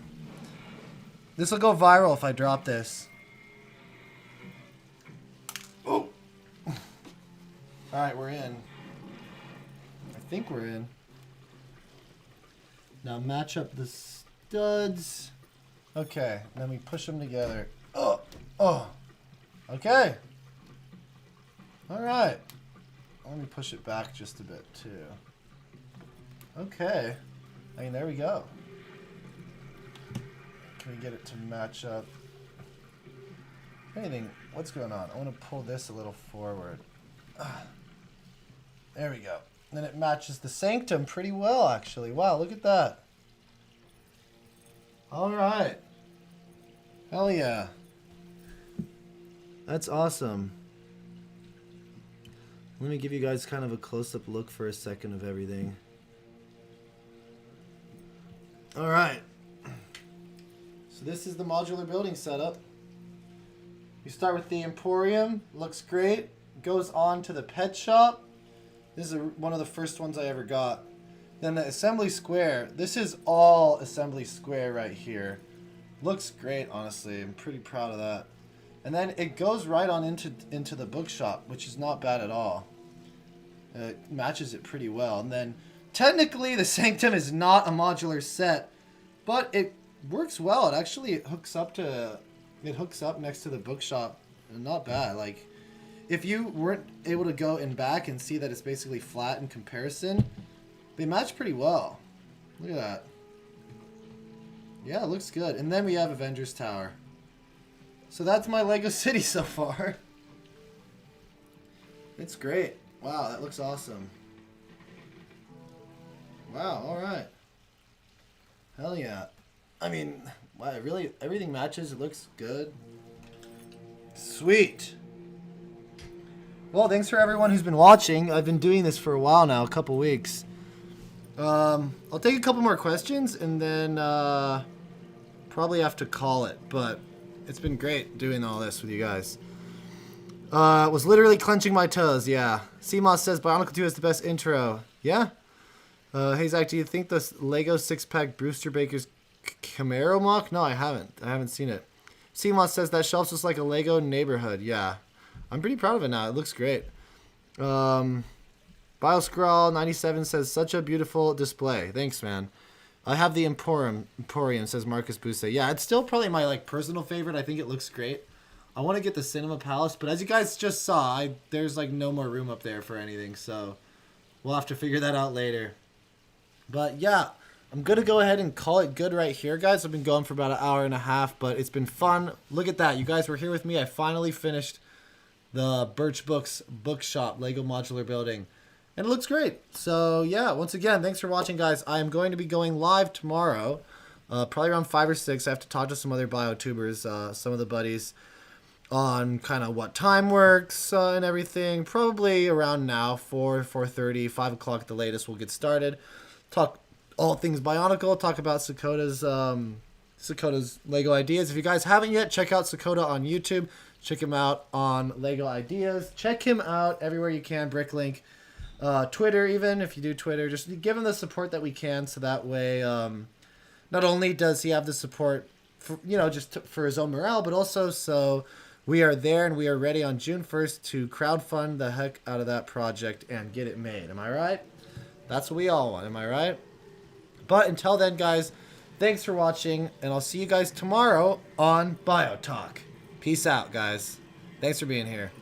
This will go viral if I drop this. Oh! Alright, we're in. I think we're in. Now match up the studs. Okay, then we push them together. Oh! Oh! Okay! Alright. Let me push it back just a bit, too. Okay. I mean, there we go. Can we get it to match up? If anything, what's going on? I want to pull this a little forward. There we go. And then it matches the sanctum pretty well, actually. Wow, look at that. Alright. Hell yeah. That's awesome. Let me give you guys kind of a close-up look for a second of everything. Alright. So this is the modular building setup. You start with the Emporium. Looks great. Goes on to the pet shop. This is one of the first ones I ever got. Then the assembly square. This is all assembly square right here. Looks great, honestly. I'm pretty proud of that. And then it goes right on into the bookshop, which is not bad at all. It matches it pretty well. And then technically the Sanctum is not a modular set, but it works well. It actually hooks up next to the bookshop. Not bad. Like, if you weren't able to go in back and see that it's basically flat in comparison, they match pretty well. Look at that. Yeah, it looks good. And then we have Avengers Tower. So that's my Lego City so far. It's great. Wow, that looks awesome. Wow, alright. Hell yeah. I mean, wow, really, everything matches. It looks good. Sweet. Well, thanks for everyone who's been watching. I've been doing this for a while now, a couple weeks. I'll take a couple more questions and then probably have to call it. But it's been great doing all this with you guys. Was literally clenching my toes, yeah. CMOS says Bionicle 2 is the best intro. Yeah? Hey, Zach, do you think the Lego 6-pack Brewster Baker's Camaro mock? No, I haven't. I haven't seen it. CMOS says that shelf's just like a Lego neighborhood. Yeah. I'm pretty proud of it now. It looks great. BioScrawl97 says, such a beautiful display. Thanks, man. I have the Emporium, says Marcus Busse. Yeah, it's still probably my personal favorite. I think it looks great. I want to get the Cinema Palace, but as you guys just saw, there's no more room up there for anything, so we'll have to figure that out later. But yeah, I'm going to go ahead and call it good right here, guys. I've been going for about an hour and a half, but it's been fun. Look at that. You guys were here with me. I finally finished the Birch Books bookshop Lego Modular building, and it looks great. So yeah, once again, thanks for watching, guys. I am going to be going live tomorrow, probably around 5 or 6. I have to talk to some other biotubers, some of the buddies, on kind of what time works and everything. Probably around now, 4:30, 5 o'clock at the latest, we'll get started. Talk all things Bionicle, talk about Sakota's Lego ideas. If you guys haven't yet, check out Sakota on YouTube. Check him out on Lego Ideas. Check him out everywhere you can. Bricklink, Twitter, even if you do Twitter, just give him the support that we can, so that way, not only does he have the support for, for his own morale, but also so we are there and we are ready on June 1st to crowdfund the heck out of that project and get it made. Am I right? That's what we all want. Am I right? But until then, guys, thanks for watching, and I'll see you guys tomorrow on BioTalk. Peace out, guys. Thanks for being here.